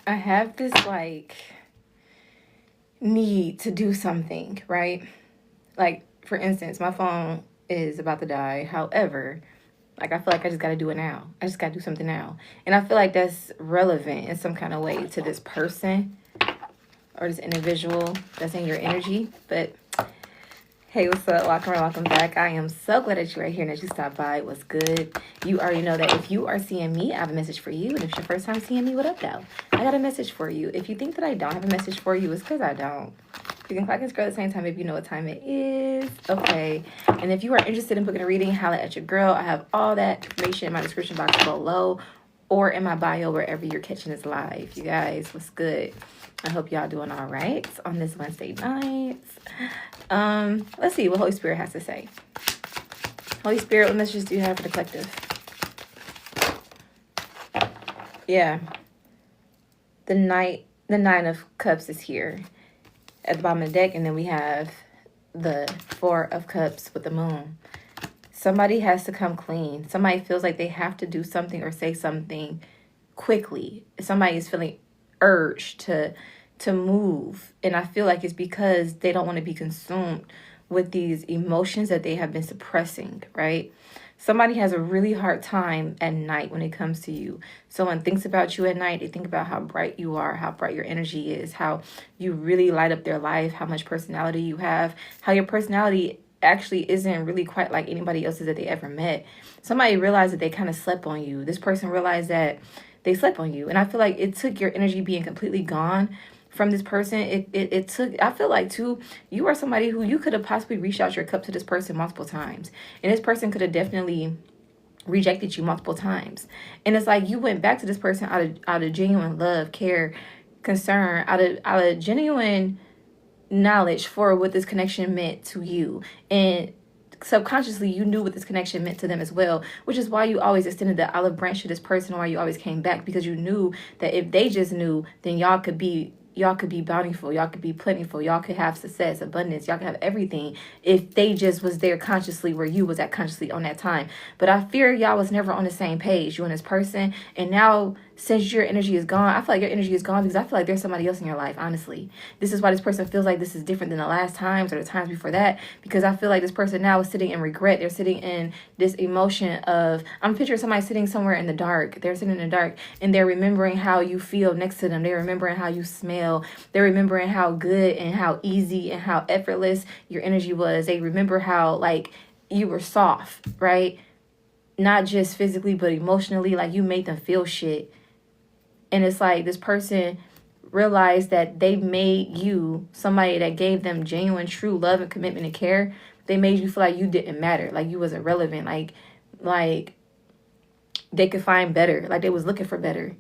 I have this like need to do something, right? Like, for instance, my phone is about to die. However, like, I feel like I just got to do it now. I just got to do something now. And I feel like that's relevant in some kind of way to this person or this individual that's in your energy. But hey, what's up? Welcome back. I am so glad that you are here and that you stopped by. What's good? You already know that if you are seeing me, I have a message for you. And if it's your first time seeing me, what up, though? I got a message for you. If you think that I don't have a message for you, it's because I don't. You can clock and scroll at the same time if you know what time it is. Okay. And if you are interested in booking a reading, holla at your girl. I have all that information in my description box below or in my bio wherever you're catching this live. You guys, what's good? I hope y'all doing all right on this Wednesday night. Let's see what Holy Spirit has to say. Holy Spirit, what messages do you have for the collective? Yeah. The Nine of Cups is here at the bottom of the deck, and then we have the Four of Cups with the moon. Somebody has to come clean. Somebody feels like they have to do something or say something quickly. Somebody is feeling urged to move, and I feel like it's because they don't want to be consumed with these emotions that they have been suppressing, right? Somebody has a really hard time at night when it comes to you. Someone thinks about you at night. They think about how bright you are, how bright your energy is, how you really light up their life, how much personality you have, how your personality actually isn't really quite like anybody else's that they ever met. Somebody realized that they kind of slept on you. This person realized that they slept on you. And I feel like it took your energy being completely gone from this person. It took, I feel like too, you are somebody who you could have possibly reached out your cup to this person multiple times. And this person could have definitely rejected you multiple times. And it's like you went back to this person out of genuine love, care, concern, out of genuine knowledge for what this connection meant to you. And subconsciously you knew what this connection meant to them as well, which is why you always extended the olive branch to this person, why you always came back, because you knew that if they just knew, then y'all could be bountiful, y'all could be plentiful, y'all could have success, abundance, y'all could have everything if they just was there consciously where you was at consciously on that time. But I fear y'all was never on the same page, you and this person. And now since your energy is gone, I feel like your energy is gone because I feel like there's somebody else in your life, honestly. This is why this person feels like this is different than the last times or the times before that, because I feel like this person now is sitting in regret. They're sitting in this emotion of, I'm picturing somebody sitting somewhere in the dark. They're sitting in the dark and they're remembering how you feel next to them. They're remembering how you smell. They're remembering how good and how easy and how effortless your energy was. They remember how like you were soft, right? Not just physically, but emotionally, like you made them feel shit. And it's like this person realized that they made you somebody that gave them genuine, true love and commitment and care. They made you feel like you didn't matter, like you wasn't relevant, like they could find better, like they was looking for better.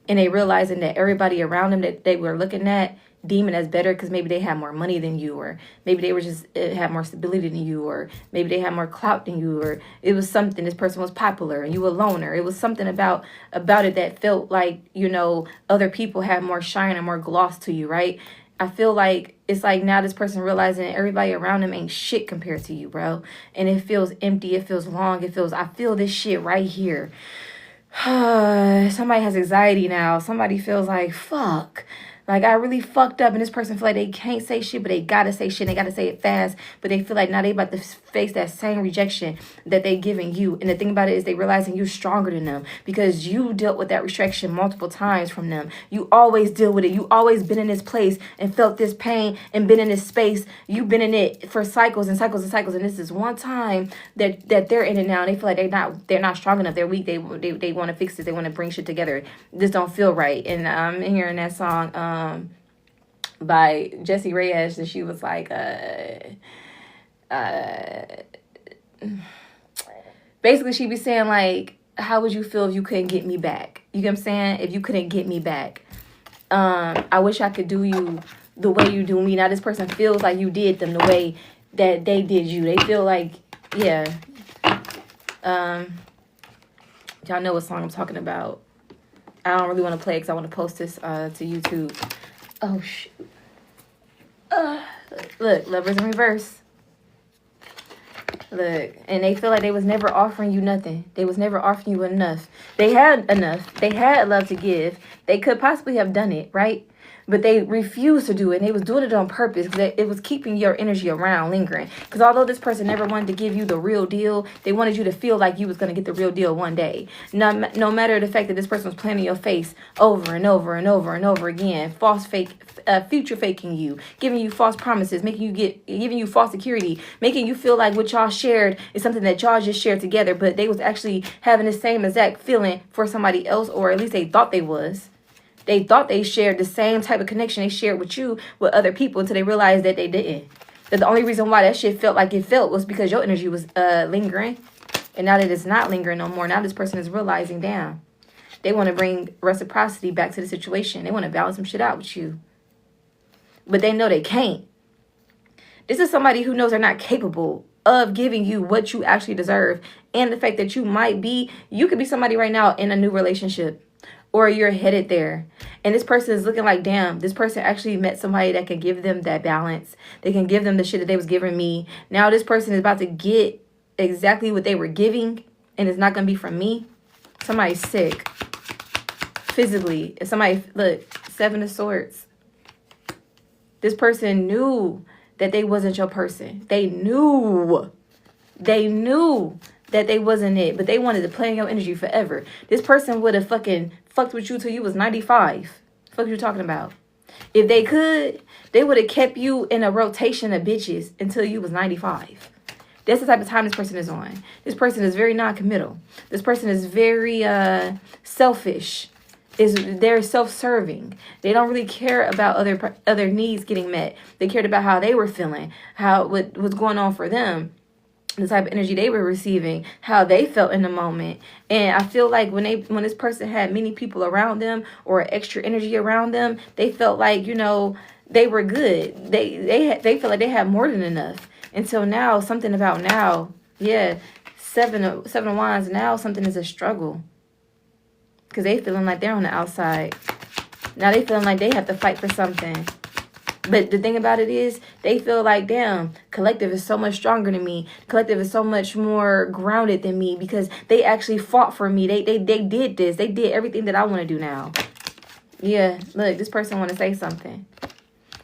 And they realizing that everybody around them that they were looking at deeming as better because maybe they had more money than you, or maybe they were just had more stability than you, or maybe they had more clout than you, or it was something, this person was popular and you a loner. It was something about it that felt like, you know, other people had more shine and more gloss to you, right? I feel like it's like now this person realizing that everybody around them ain't shit compared to you, bro. And it feels empty, it feels long, I feel this shit right here. Somebody has anxiety now. Somebody feels like, fuck, like I really fucked up, and this person feel like they can't say shit, but they gotta say shit. They gotta say it fast, but they feel like now they about to face that same rejection that they giving you. And the thing about it is they realizing you're stronger than them because you dealt with that rejection multiple times from them. You always deal with it. You always been in this place and felt this pain and been in this space. You've been in it for cycles and cycles and cycles. And this is one time that they're in it now. And they feel like they're not strong enough. They're weak. They want to fix this. They want to bring shit together. This don't feel right. And I'm hearing that song by Jessie Reyes, and she was like, basically she be saying like, how would you feel if you couldn't get me back? You get what I'm saying? If you couldn't get me back, I wish I could do you the way you do me. Now this person feels like you did them the way that they did you. They feel like, yeah. Y'all know what song I'm talking about. I don't really want to play it because I want to post this to YouTube. Oh, shoot. Look, Lovers in Reverse. Look, and they feel like they was never offering you nothing. They was never offering you enough. They had enough. They had love to give. They could possibly have done it, right? But they refused to do it. And they was doing it on purpose because it was keeping your energy around, lingering. Because although this person never wanted to give you the real deal, they wanted you to feel like you was going to get the real deal one day. No matter the fact that this person was playing in your face over and over and over and over again, future faking you, giving you false promises, giving you false security, making you feel like what y'all shared is something that y'all just shared together, but they was actually having the same exact feeling for somebody else, or at least they thought they was. They thought they shared the same type of connection they shared with you with other people until they realized that they didn't. That the only reason why that shit felt like it felt was because your energy was lingering. And now that it's not lingering no more, now this person is realizing, damn, they want to bring reciprocity back to the situation. They want to balance some shit out with you. But they know they can't. This is somebody who knows they're not capable of giving you what you actually deserve. And the fact that you could be somebody right now in a new relationship. Or you're headed there. And this person is looking like, damn, this person actually met somebody that can give them that balance. They can give them the shit that they was giving me. Now this person is about to get exactly what they were giving. And it's not going to be from me. Somebody's sick. Physically. If somebody, look, 7 of Swords. This person knew that they wasn't your person. They knew that they wasn't it, but they wanted to play in your energy forever. This person would have fucking fucked with you till you was 95. Fuck you talking about? If they could, they would have kept you in a rotation of bitches until you was 95. That's the type of time this person is on. This person is very non-committal. This person is very selfish. They're self-serving. They don't really care about other needs getting met. They cared about how they were feeling, what was going on for them, the type of energy they were receiving, how they felt in the moment. And I feel like when this person had many people around them or extra energy around them, they felt like, they were good. They felt like they had more than enough. Until now, something about now, yeah, seven of wands, now something is a struggle. Because they feeling like they're on the outside. Now they feeling like they have to fight for something. But the thing about it is, they feel like, damn, collective is so much stronger than me. Collective is so much more grounded than me because they actually fought for me. They did this. They did everything that I want to do now. Yeah, look, this person want to say something.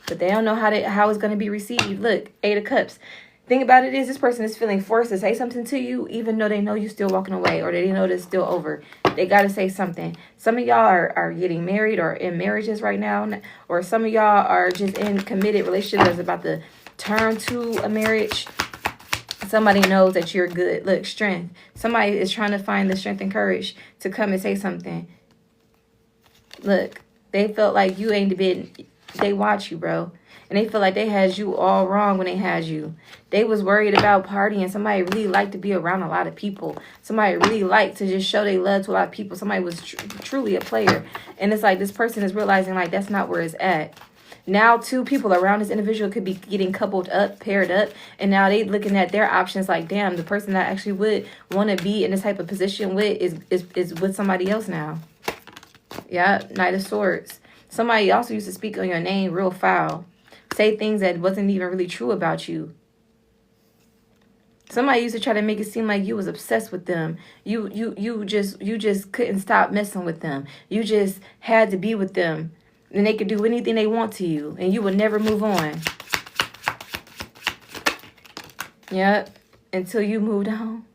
But they don't know how it's going to be received. Look, 8 of Cups. Thing about it is, this person is feeling forced to say something to you, even though they know you're still walking away or they know it's still over. They got to say something. Some of y'all are getting married or in marriages right now, or some of y'all are just in committed relationships that's about to turn to a marriage. Somebody knows that you're good. Look, strength. Somebody is trying to find the strength and courage to come and say something. Look, they felt like you ain't been. They watch you, bro. And they feel like they had you all wrong when they had you. They was worried about partying. Somebody really liked to be around a lot of people. Somebody really liked to just show they love to a lot of people. Somebody was truly a player. And it's like this person is realizing like that's not where it's at. Now 2 people around this individual could be getting coupled up, paired up. And now they looking at their options like, damn, the person that I actually would want to be in this type of position with is with somebody else now. Yeah, Knight of Swords. Somebody also used to speak on your name real foul. Say things that wasn't even really true about you. Somebody used to try to make it seem like you was obsessed with them. You just couldn't stop messing with them. You just had to be with them. And they could do anything they want to you. And you would never move on. Yep. Until you moved on.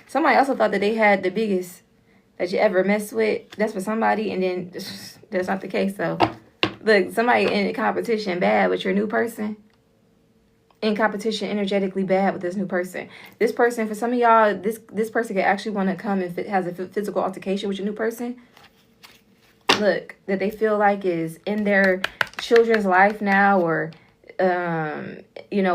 Somebody also thought that they had the biggest that you ever messed with. That's for somebody. And then that's not the case though. Look, somebody in competition bad with your new person. In competition energetically bad with this new person. This person, for some of y'all, this person could actually want to come and has a physical altercation with your new person. Look, that they feel like is in their children's life now, or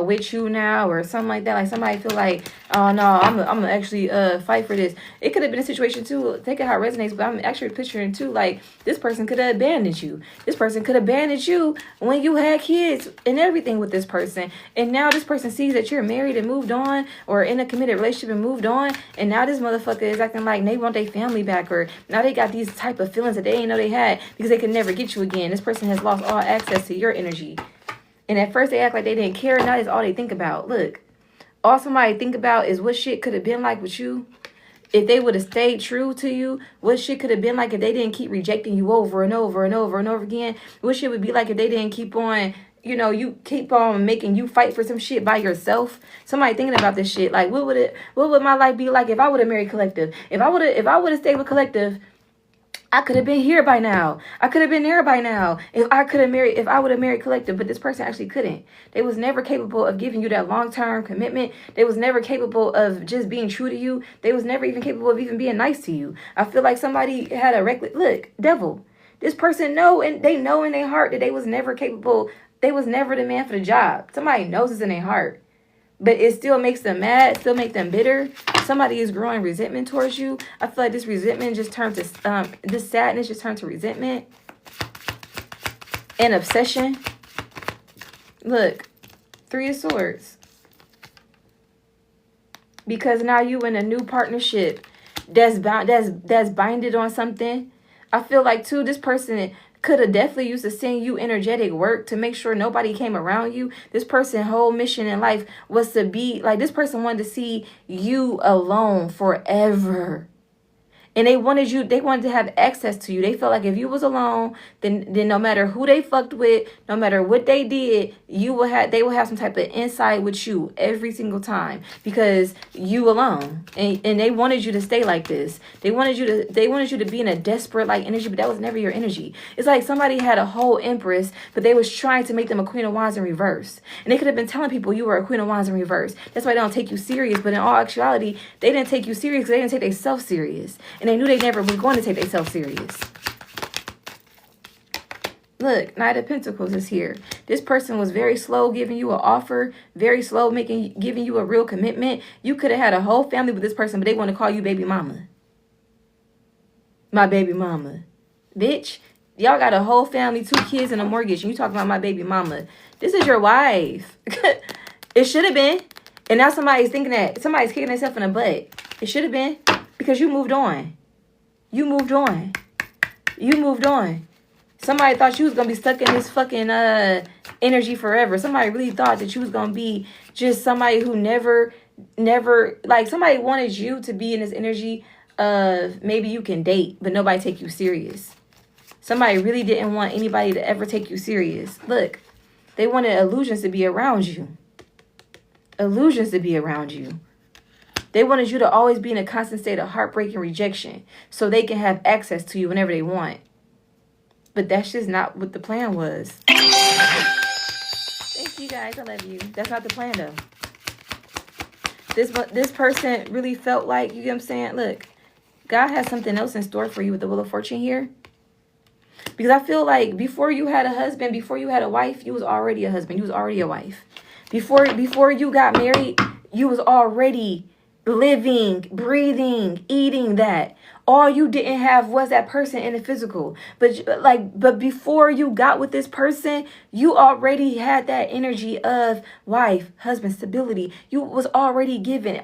with you now, or something like that. Like somebody feel like, oh no, I'm gonna actually fight for this. It could have been a situation too. Take it how it resonates, but I'm actually picturing too, like this person could have abandoned you. This person could have abandoned you when you had kids and everything with this person. And now this person sees that you're married and moved on, or in a committed relationship and moved on. And now this motherfucker is acting like they want their family back, or now they got these type of feelings that they didn't know they had because they could never get you again. This person has lost all access to your energy. And at first they act like they didn't care. Now that's all they think about. Look, All somebody think about is what shit could have been like with you if they would have stayed true to you. What shit could have been like if they didn't keep rejecting you over and over and over and over again. What shit would be like if they didn't keep on, you keep on making you fight for some shit by yourself. Somebody thinking about this shit. Like, what would my life be like if I would have married Collective? If I would have stayed with Collective, I could have been here by now. I could have been there by now. If I would have married Collective, but this person actually couldn't. They was never capable of giving you that long-term commitment. They was never capable of just being true to you. They was never even capable of even being nice to you. I feel like somebody had a reckless, look, devil. This person they know in their heart that they was never capable. They was never the man for the job. Somebody knows this in their heart. But it still makes them mad, still make them bitter. Somebody is growing resentment towards you. I feel like this resentment just turned to, this sadness just turned to resentment and obsession. Look, 3 of Swords. Because now you in a new partnership that's binded on something. I feel like, too, this person could have definitely used to send you energetic work to make sure nobody came around you. This person's whole mission in life was to be, like, this person wanted to see you alone forever. And they wanted to have access to you. They felt like if you was alone, then no matter who they fucked with, no matter what they did, they will have some type of insight with you every single time because you alone. And they wanted you to stay like this. They wanted you to be in a desperate like energy, but that was never your energy. It's like somebody had a whole empress, but they was trying to make them a Queen of Wands in reverse. And they could have been telling people you were a Queen of Wands in reverse. That's why they don't take you serious. But in all actuality, they didn't take you serious because they didn't take themselves serious. And they knew they never was going to take themselves serious. Look, Knight of Pentacles is here. This person was very slow giving you an offer, very slow giving you a real commitment. You could have had a whole family with this person, but they want to call you baby mama. My baby mama. Bitch, y'all got a whole family, 2 kids, and a mortgage, and you talking about my baby mama. This is your wife. It should have been. And now somebody's thinking that somebody's kicking themselves in the butt. It should have been because you moved on. You moved on. You moved on. Somebody thought you was going to be stuck in this fucking energy forever. Somebody really thought that you was going to be just somebody who never, like somebody wanted you to be in this energy of maybe you can date, but nobody take you serious. Somebody really didn't want anybody to ever take you serious. Look, they wanted illusions to be around you. Illusions to be around you. They wanted you to always be in a constant state of heartbreak and rejection so they can have access to you whenever they want. But that's just not what the plan was. Thank you guys. I love you. That's not the plan though. This person really felt like, you get what I'm saying? Look, God has something else in store for you with the Wheel of Fortune here. Because I feel like before you had a husband, before you had a wife, you was already a husband. You was already a wife. Before you got married, you was already living, breathing, eating that. All you didn't have was that person in the physical. But before you got with this person, you already had that energy of wife, husband, stability. You was already given.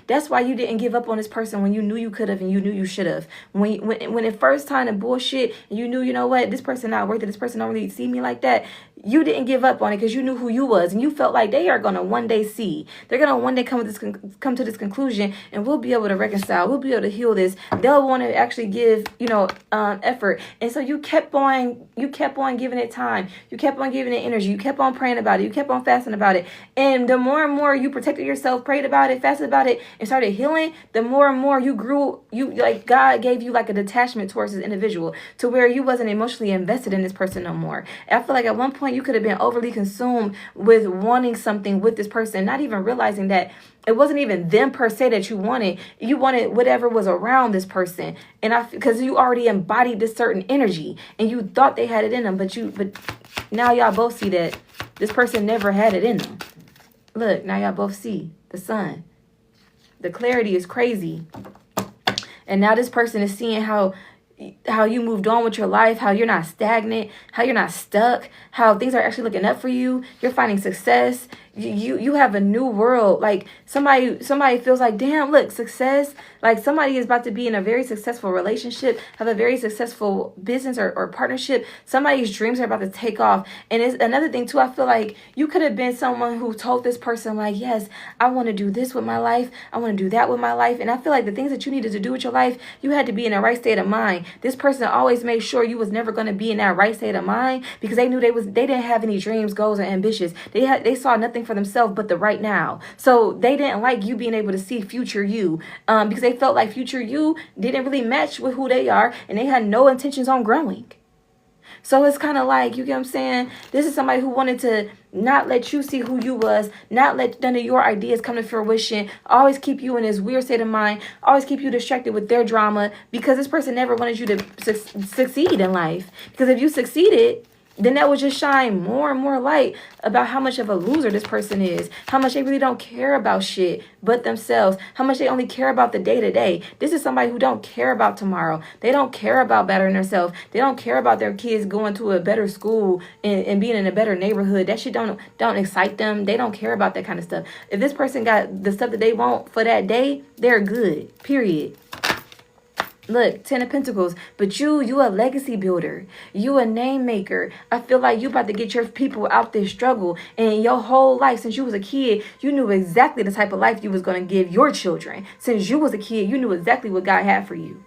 That's why you didn't give up on this person when you knew you could have and you knew you should have. When it first time to bullshit, and you knew, you know what, this person not worth it. This person don't really see me like that. You didn't give up on it because you knew who you was, and you felt like they are gonna one day see. They're gonna one day come to this conclusion, and we'll be able to reconcile. We'll be able to heal this. They'll want to actually give, effort. And so you kept on giving it time. You kept on giving it energy. You kept on praying about it. You kept on fasting about it. And the more and more you protected yourself, prayed about it, fasted about it, and started healing, the more and more you grew. God gave you like a detachment towards this individual to where you wasn't emotionally invested in this person no more. And I feel like at one point you could have been overly consumed with wanting something with this person, not even realizing that it wasn't even them per se that you wanted. You wanted whatever was around this person. And because you already embodied this certain energy and you thought they had it in them, but now y'all both see that this person never had it in them. Look, now y'all both see the sun. The clarity is crazy. And now this person is seeing how you moved on with your life, how you're not stagnant, how you're not stuck, how things are actually looking up for you. You're finding success. you have a new world. Like somebody feels like, damn, look, success. Like somebody is about to be in a very successful relationship, have a very successful business or partnership. Somebody's dreams are about to take off. And it's another thing too, I feel like you could have been someone who told this person like, yes, I want to do this with my life. I want to do that with my life. And I feel like the things that you needed to do with your life, you had to be in the right state of mind. This person always made sure you was never going to be in that right state of mind because they knew they didn't have any dreams, goals, or ambitions. They saw nothing for themselves but the right now. So they didn't like you being able to see future you, because they felt like future you didn't really match with who they are, and they had no intentions on growing. So it's kind of like, you get what I'm saying? This is somebody who wanted to not let you see who you was, not let none of your ideas come to fruition, always keep you in this weird state of mind, always keep you distracted with their drama, because this person never wanted you to succeed in life. Because if you succeeded, then that would just shine more and more light about how much of a loser this person is, how much they really don't care about shit but themselves, how much they only care about the day-to-day. This is somebody who don't care about tomorrow. They don't care about bettering themselves. They don't care about their kids going to a better school and being in a better neighborhood. That shit don't excite them. They don't care about that kind of stuff. If this person got the stuff that they want for that day, they're good, period. Look, 10 of Pentacles, but you a legacy builder. You a name maker. I feel like you about to get your people out this struggle. And your whole life, since you was a kid, you knew exactly the type of life you was going to give your children. Since you was a kid, you knew exactly what God had for you.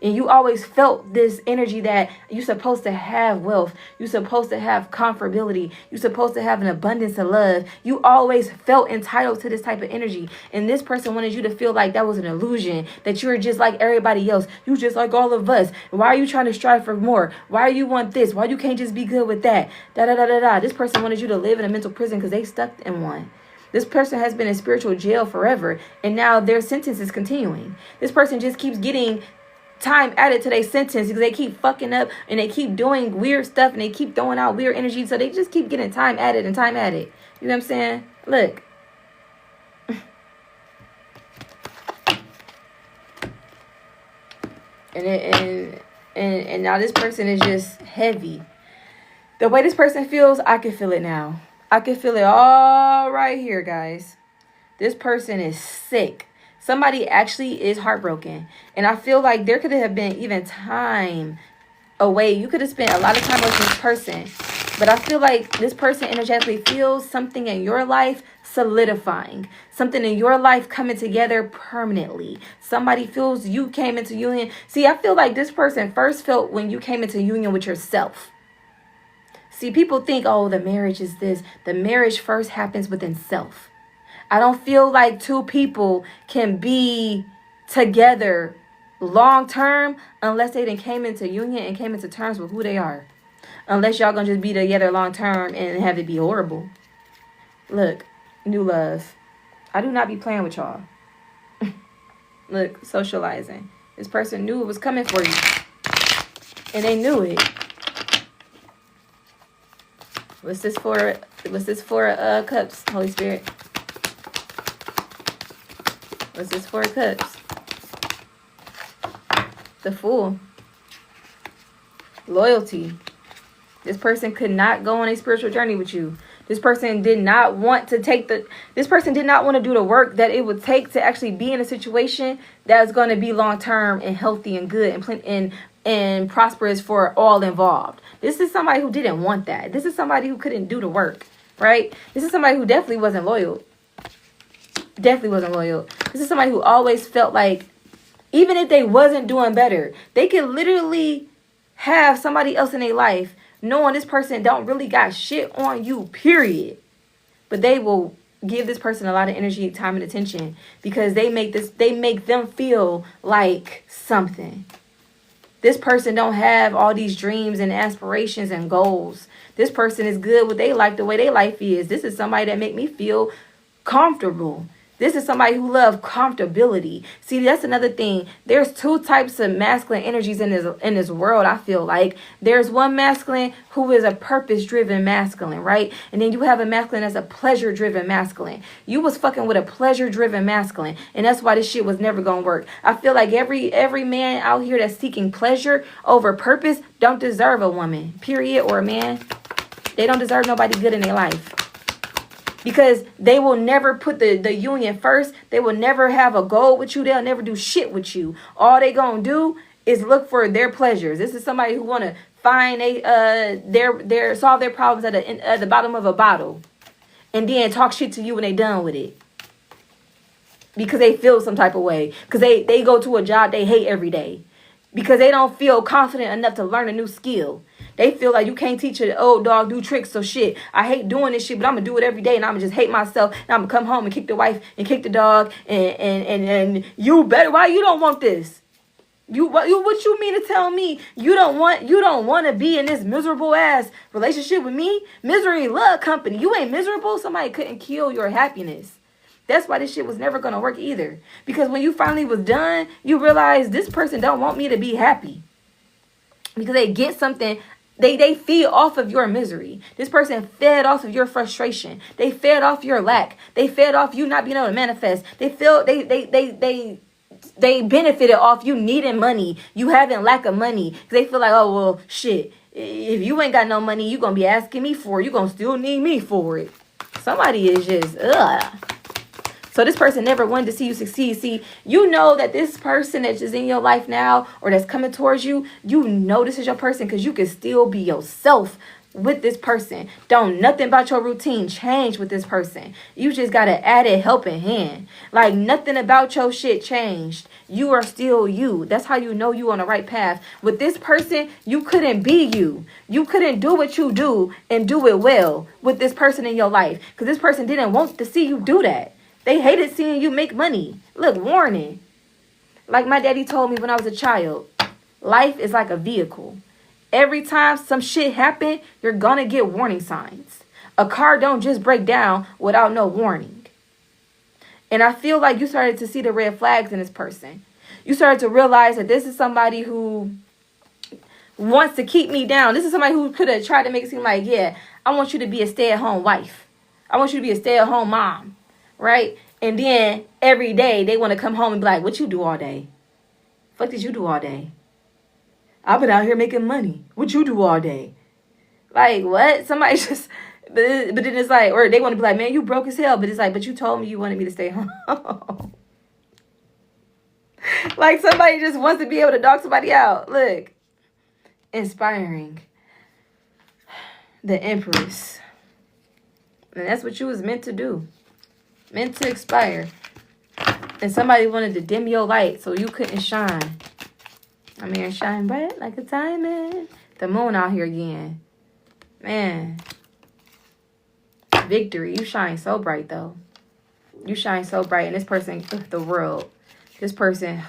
And you always felt this energy that you're supposed to have wealth. You're supposed to have comfortability. You're supposed to have an abundance of love. You always felt entitled to this type of energy. And this person wanted you to feel like that was an illusion, that you were just like everybody else. You just like all of us. Why are you trying to strive for more? Why do you want this? Why you can't just be good with that? This person wanted you to live in a mental prison because they stuck in one. This person has been in spiritual jail forever, and now their sentence is continuing. This person just keeps getting time added to their sentence because they keep fucking up and they keep doing weird stuff and they keep throwing out weird energy, so they just keep getting time added and time added. You know what I'm saying? Look. And now this person is just heavy. The way this person feels, I can feel it now. I can feel it all right here, guys. This person is sick. Somebody actually is heartbroken. And I feel like there could have been even time away. You could have spent a lot of time with this person. But I feel like this person energetically feels something in your life solidifying. Something in your life coming together permanently. Somebody feels you came into union. See, I feel like this person first felt when you came into union with yourself. See, people think, oh, the marriage is this. The marriage first happens within self. I don't feel like two people can be together long term unless they then came into union and came into terms with who they are. Unless y'all gonna just be together long term and have it be horrible. Look, new love. I do not be playing with y'all. Look, socializing. This person knew it was coming for you. And they knew it. What's this for? Cups, Holy Spirit? What's this for cups? The Fool. Loyalty. This person could not go on a spiritual journey with you. This person did not want to this person did not want to do the work that it would take to actually be in a situation that's going to be long-term and healthy and good and prosperous for all involved. This is somebody who didn't want that. This is somebody who couldn't do the work, right? This is somebody who definitely wasn't loyal. Definitely wasn't loyal. This is somebody who always felt like even if they wasn't doing better, they could literally have somebody else in their life knowing this person don't really got shit on you, period. But they will give this person a lot of energy, time, and attention because they make them feel like something. This person don't have all these dreams and aspirations and goals. This person is good with their life the way their life is. This is somebody that make me feel comfortable. This is somebody who loves comfortability. See, that's another thing. There's two types of masculine energies in this world, I feel like. There's one masculine who is a purpose-driven masculine, right? And then you have a masculine that's a pleasure-driven masculine. You was fucking with a pleasure-driven masculine, and that's why this shit was never going to work. I feel like every man out here that's seeking pleasure over purpose don't deserve a woman, period, or a man. They don't deserve nobody good in their life. Because they will never put the union first. They will never have a goal with you. They'll never do shit with you. All they gonna do is look for their pleasures. This is somebody who wanna find their solve their problems at the bottom of a bottle, and then talk shit to you when they done with it. Because they feel some type of way. Because they go to a job they hate every day. Because they don't feel confident enough to learn a new skill. They feel like you can't teach an old dog new tricks. So shit, I hate doing this shit, but I'm going to do it every day. And I'm going to just hate myself. And I'm going to come home and kick the wife and kick the dog. And you better, why you don't want this? What you mean to tell me you don't want to be in this miserable ass relationship with me? Misery love company. You ain't miserable. Somebody couldn't kill your happiness. That's why this shit was never going to work either. Because when you finally was done, you realize this person don't want me to be happy. Because they get something, they feed off of your misery. This person fed off of your frustration. They fed off your lack. They fed off you not being able to manifest. They benefited off you needing money. You having lack of money. Because they feel like, oh, well, shit. If you ain't got no money, you going to be asking me for it. You going to still need me for it. Somebody is just, ugh. So this person never wanted to see you succeed. See, you know that this person that's just in your life now or that's coming towards you, you know this is your person because you can still be yourself with this person. Don't nothing about your routine change with this person. You just got an added helping hand. Like nothing about your shit changed. You are still you. That's how you know you on the right path. With this person, you couldn't be you. You couldn't do what you do and do it well with this person in your life because this person didn't want to see you do that. They hated seeing you make money. Look, warning. Like my daddy told me when I was a child, life is like a vehicle. Every time some shit happen, you're gonna get warning signs. A car don't just break down without no warning. And I feel like you started to see the red flags in this person. You started to realize that this is somebody who wants to keep me down. This is somebody who could have tried to make it seem like, yeah, I want you to be a stay-at-home wife. I want you to be a stay-at-home mom. Right? And then every day they want to come home and be like, what you do all day? What did you do all day? I've been out here making money. What you do all day? Like, what? Somebody just, but then it's like, or they want to be like, man, you broke as hell. But it's like, but you told me you wanted me to stay home. Like somebody just wants to be able to dog somebody out. Look. Inspiring. The Empress. And that's what you was meant to do. Meant to expire. And somebody wanted to dim your light so you couldn't shine. I'm here shine bright like a diamond. The moon out here again. Man. Victory. You shine so bright though. You shine so bright. And this person, the world. This person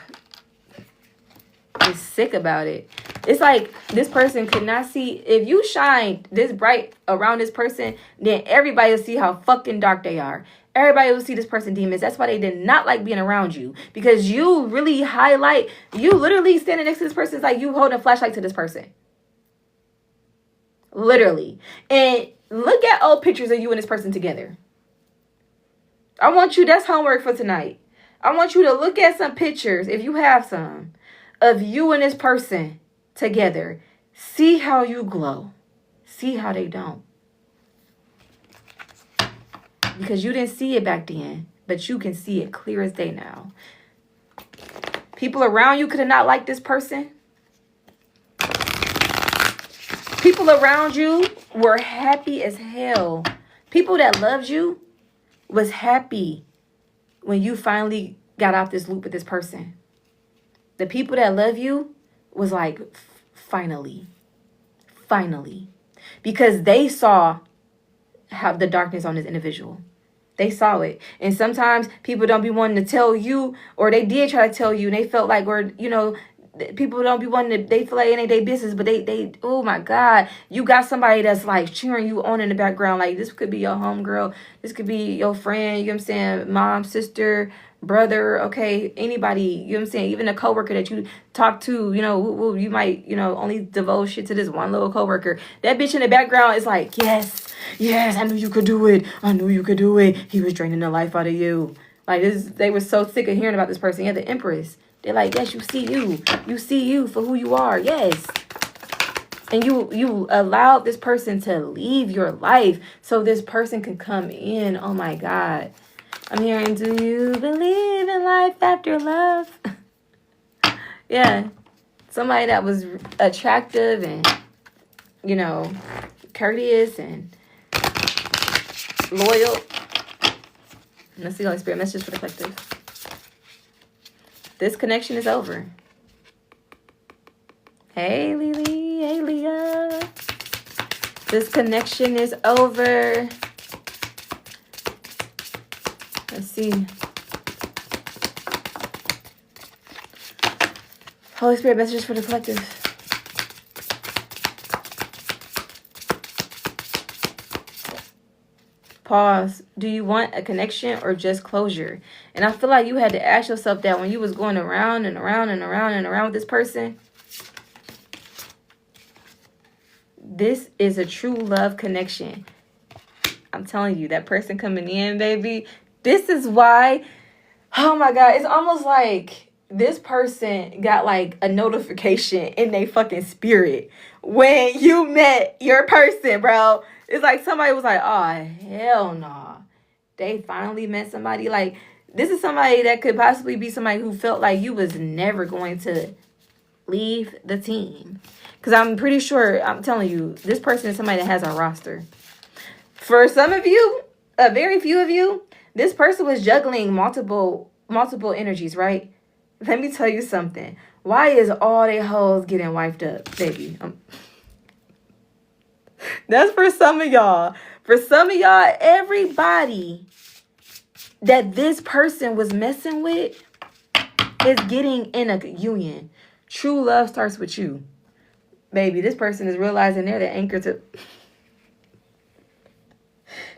is sick about it. It's like this person could not see. If you shine this bright around this person, then everybody will see how fucking dark they are. Everybody will see this person demons. That's why they did not like being around you. Because you really highlight, you literally standing next to this person. It's like you holding a flashlight to this person. Literally. And look at old pictures of you and this person together. I want you, that's homework for tonight. I want you to look at some pictures, if you have some, of you and this person together. See how you glow. See how they don't. Because you didn't see it back then, but you can see it clear as day now. People around you could have not liked this person. People around you were happy as hell. People that loved you was happy when you finally got out this loop with this person. The people that love you was like, finally. Because they saw how the darkness on this individual. They saw it. And sometimes people don't be wanting to tell you, or they did try to tell you, and they felt like, or, you know, people don't be wanting to, they feel like it ain't their business, but they, oh my God, you got somebody that's like cheering you on in the background. Like this could be your homegirl. This could be your friend, you know what I'm saying? Mom, sister, brother, okay, anybody, you know what I'm saying? Even a coworker that you talk to, you know, you might, you know, only divulge shit to this one little coworker. That bitch in the background is like, yes, I knew you could do it. He was draining the life out of you. Like this, they were so sick of hearing about this person. Yeah, the Empress. They're like, yes, you see you. You see you for who you are. Yes. And you allowed this person to leave your life so this person can come in. Oh my God. I'm hearing, do you believe in life after love? Yeah. Somebody that was attractive and, you know, courteous and loyal. Let's see, Holy Spirit, message for the collective. This connection is over. Hey, Lily. Hey, Leah. This connection is over. Let's see. Holy Spirit, messages for the collective. Pause. Do you want a connection or just closure? And I feel like you had to ask yourself that when you was going around and around and around and around with this person. This is a true love connection. I'm telling you, that person coming in, baby. This is why, oh my God, it's almost like this person got like a notification in their fucking spirit when you met your person, bro. It's like somebody was like, oh, hell no. They finally met somebody. Like, this is somebody that could possibly be somebody who felt like you was never going to leave the team. Because I'm pretty sure, I'm telling you, this person is somebody that has a roster. For some of you, a very few of you, this person was juggling multiple energies, right? Let me tell you something. Why is all they hoes getting wiped up, baby? That's for some of y'all. For some of y'all, everybody that this person was messing with is getting in a union. True love starts with you. Baby, this person is realizing they're the anchor to...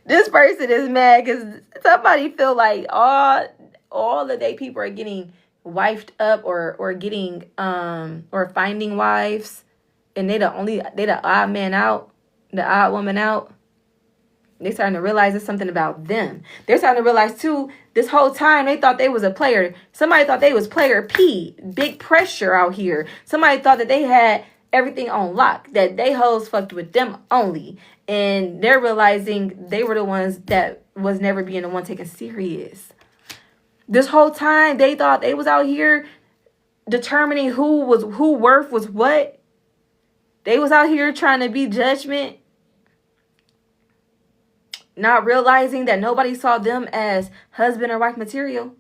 This person is mad because somebody feel like all the day people are getting wifed up or getting or finding wives, and they the odd man out, the odd woman out. They're starting to realize it's something about them. They're starting to realize too, this whole time they thought they was a player. Somebody thought they was player P. Big pressure out here. Somebody thought that they had everything on lock, that they hoes fucked with them only. And they're realizing they were the ones that was never being the one taken serious. This whole time they thought they was out here determining who worth was what. They was out here trying to be judgment, not realizing that nobody saw them as husband or wife material.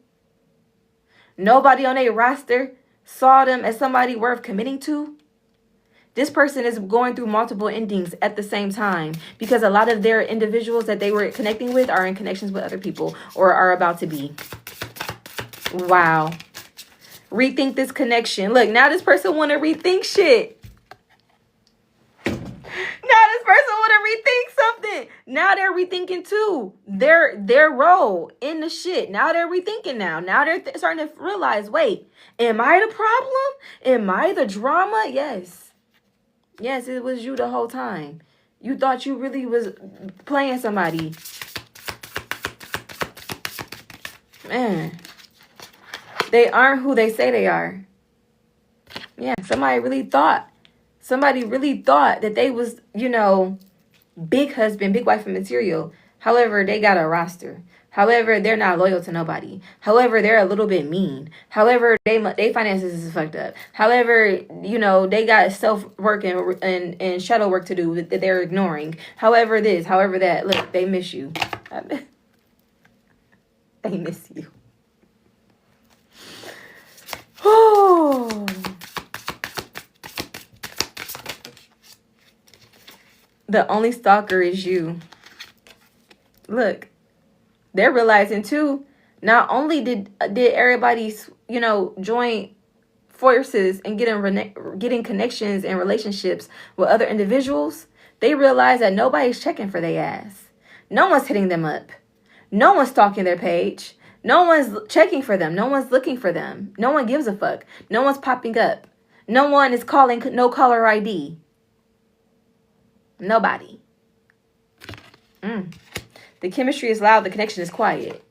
Nobody on their roster saw them as somebody worth committing to. This person is going through multiple endings at the same time because a lot of their individuals that they were connecting with are in connections with other people or are about to be. Wow. Rethink this connection. Look, now this person want to rethink shit. Now this person want to rethink something. Now they're rethinking too. Their role in the shit. Now they're rethinking now. Now they're starting to realize, wait, am I the problem? Am I the drama? Yes. Yes, it was you the whole time. You thought you really was playing somebody. Man. They aren't who they say they are. Yeah, somebody really thought that they was, big husband, big wife material. However, they got a roster. However, they're not loyal to nobody. However, they're a little bit mean. However, they finances is fucked up. However, they got self-work and shadow work to do that they're ignoring. However this, however that. Look, they miss you. They miss you. Oh. The only stalker is you. Look, they're realizing too, not only did everybody, join forces and getting connections and relationships with other individuals, they realize that nobody's checking for their ass. No one's hitting them up. No one's stalking their page. No one's checking for them. No one's looking for them. No one gives a fuck. No one's popping up. No one is calling no caller ID. Nobody. The chemistry is loud. The connection is quiet.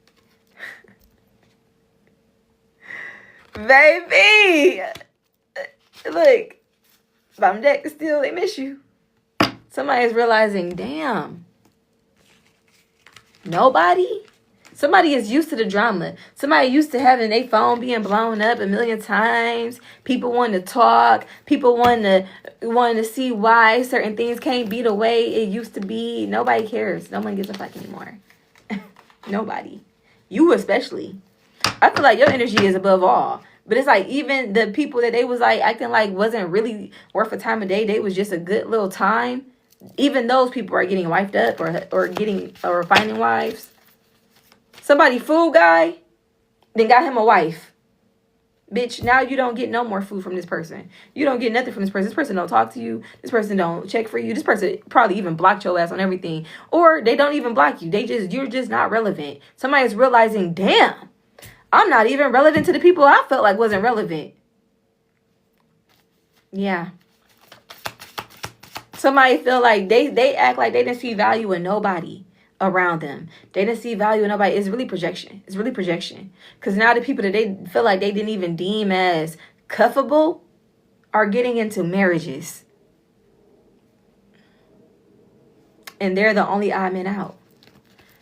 Baby. Look. Bottom deck, still, they miss you. Somebody is realizing, damn, nobody? Somebody is used to the drama. Somebody used to having their phone being blown up a million times. People wanting to talk. People wanting to see why certain things can't be the way it used to be. Nobody cares. No one gives a fuck anymore. Nobody. You especially. I feel like your energy is above all. But it's like even the people that they was like acting like wasn't really worth a time of day. They was just a good little time. Even those people are getting wifed up or finding wives. Somebody food guy, then got him a wife. Bitch, now you don't get no more food from this person. You don't get nothing from this person. This person don't talk to you. This person don't check for you. This person probably even blocked your ass on everything. Or they don't even block you. You're just not relevant. Somebody's realizing, damn, I'm not even relevant to the people I felt like wasn't relevant. Yeah. Somebody feel like they act like they didn't see value in nobody around them. They didn't see value in nobody. It's really projection. It's really projection. Because now the people that they feel like they didn't even deem as cuffable are getting into marriages. And they're the only odd men out.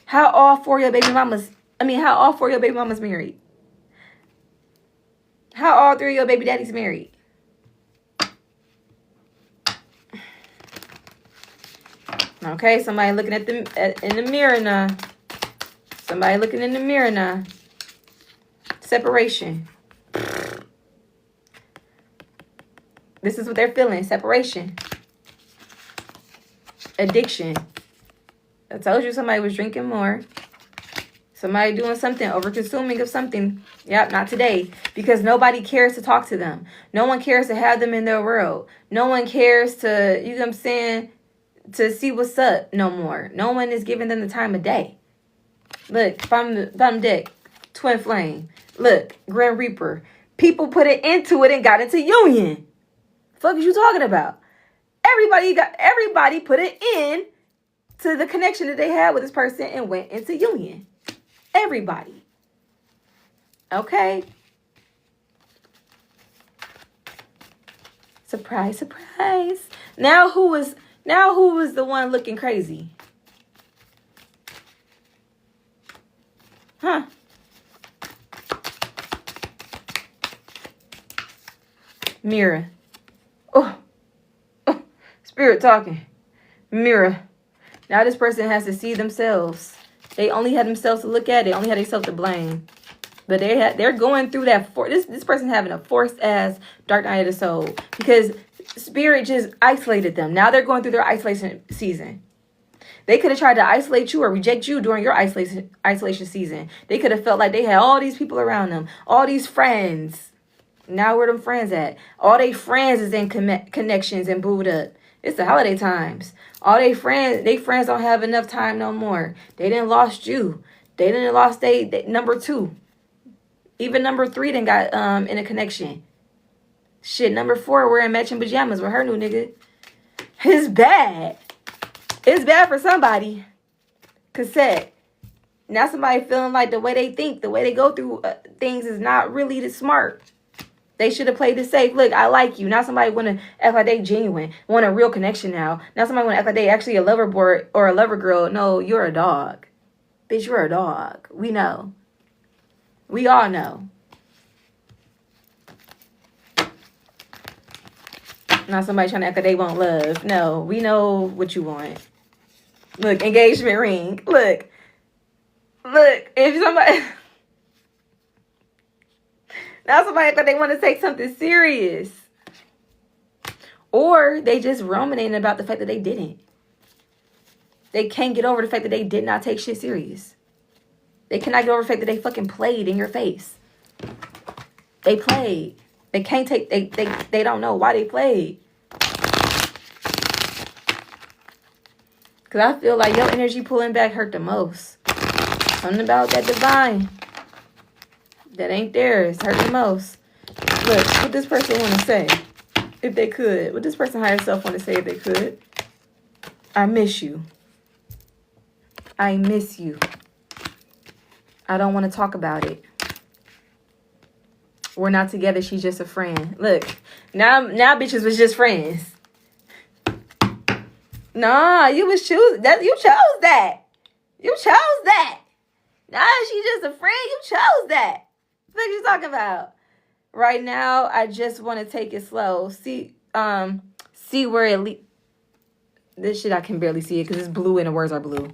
How all four of your baby mamas married? How all three of your baby daddies married? Okay, somebody looking in the mirror now. Somebody looking in the mirror now. Separation. This is what they're feeling. Separation. Addiction. I told you somebody was drinking more. Somebody doing something, over-consuming of something. Yep, not today. Because nobody cares to talk to them. No one cares to have them in their world. No one cares to, you know what I'm saying, to see what's up no more. No one is giving them the time of day. Look, bottom deck, twin flame. Look, Grim Reaper. People put it into it and got into union. Fuck is you talking about? Everybody put it in to the connection that they had with this person and went into union. Everybody. Okay. Surprise, surprise. Now who was the one looking crazy? Huh? Mirror. Oh. Spirit talking. Mirror. Now this person has to see themselves. They only had themselves to look at. They only had themselves to blame. But they're going through that. This person having a forced ass dark night of the soul because Spirit just isolated them. Now they're going through their isolation season. They could have tried to isolate you or reject you during your isolation season. They could have felt like they had all these people around them, all these friends. Now where them friends at? All they friends is in connections and booed up. It's the holiday times. All they friends don't have enough time no more. They didn't lost you. They didn't lost they number 2. Even number 3 done got in a connection. Shit, number 4 wearing matching pajamas with her new nigga. It's bad. It's bad for somebody. Cassette. Now somebody feeling like the way they think, the way they go through things is not really the smart. They should have played it safe. Look, I like you. Now somebody want to act like they genuine. Want a real connection now. Now somebody want to act like they actually a lover boy or a lover girl. No, you're a dog. Bitch, you're a dog. We know. We all know. Now somebody trying to act like they want love. No, we know what you want. Look, engagement ring. Look, if somebody... Now somebody act like they want to take something serious. Or they just ruminating about the fact that they didn't. They can't get over the fact that they did not take shit serious. They cannot get over the fact that they fucking played in your face. They played. They can't take, they don't know why they played. Because I feel like your energy pulling back hurt the most. Something about that divine that ain't theirs hurt the most. Look, what this person want to say, if they could. What this person higher self want to say if they could. I miss you. I miss you. I don't want to talk about it. We're not together. She's just a friend. Look, now bitches was just friends. Nah, you chose that. You chose that. Nah, she's just a friend. You chose that. What you talking about? Right now, I just want to take it slow. See where it leads. This shit, I can barely see it because it's blue and the words are blue.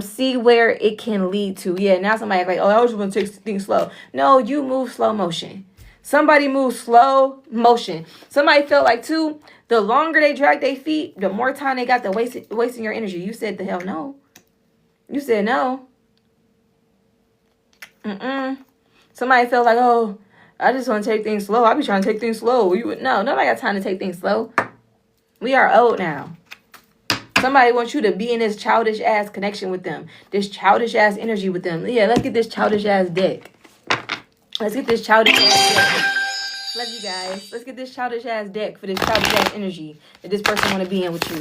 See where it can lead to. Yeah, now somebody like, oh, I just want to take things slow. No, you move slow motion. Somebody moves slow motion. Somebody felt like, too, the longer they drag their feet, the more time they got to wasting your energy. You said the hell no. You said no. Somebody felt like, oh, I just want to take things slow. I be trying to take things slow. No, nobody got time to take things slow. We are old now. Somebody wants you to be in this childish ass connection with them. This childish ass energy with them. Yeah, let's get this childish ass dick. Let's get this childish ass dick. Love you guys. Let's get this childish ass dick for this childish ass energy that this person want to be in with you.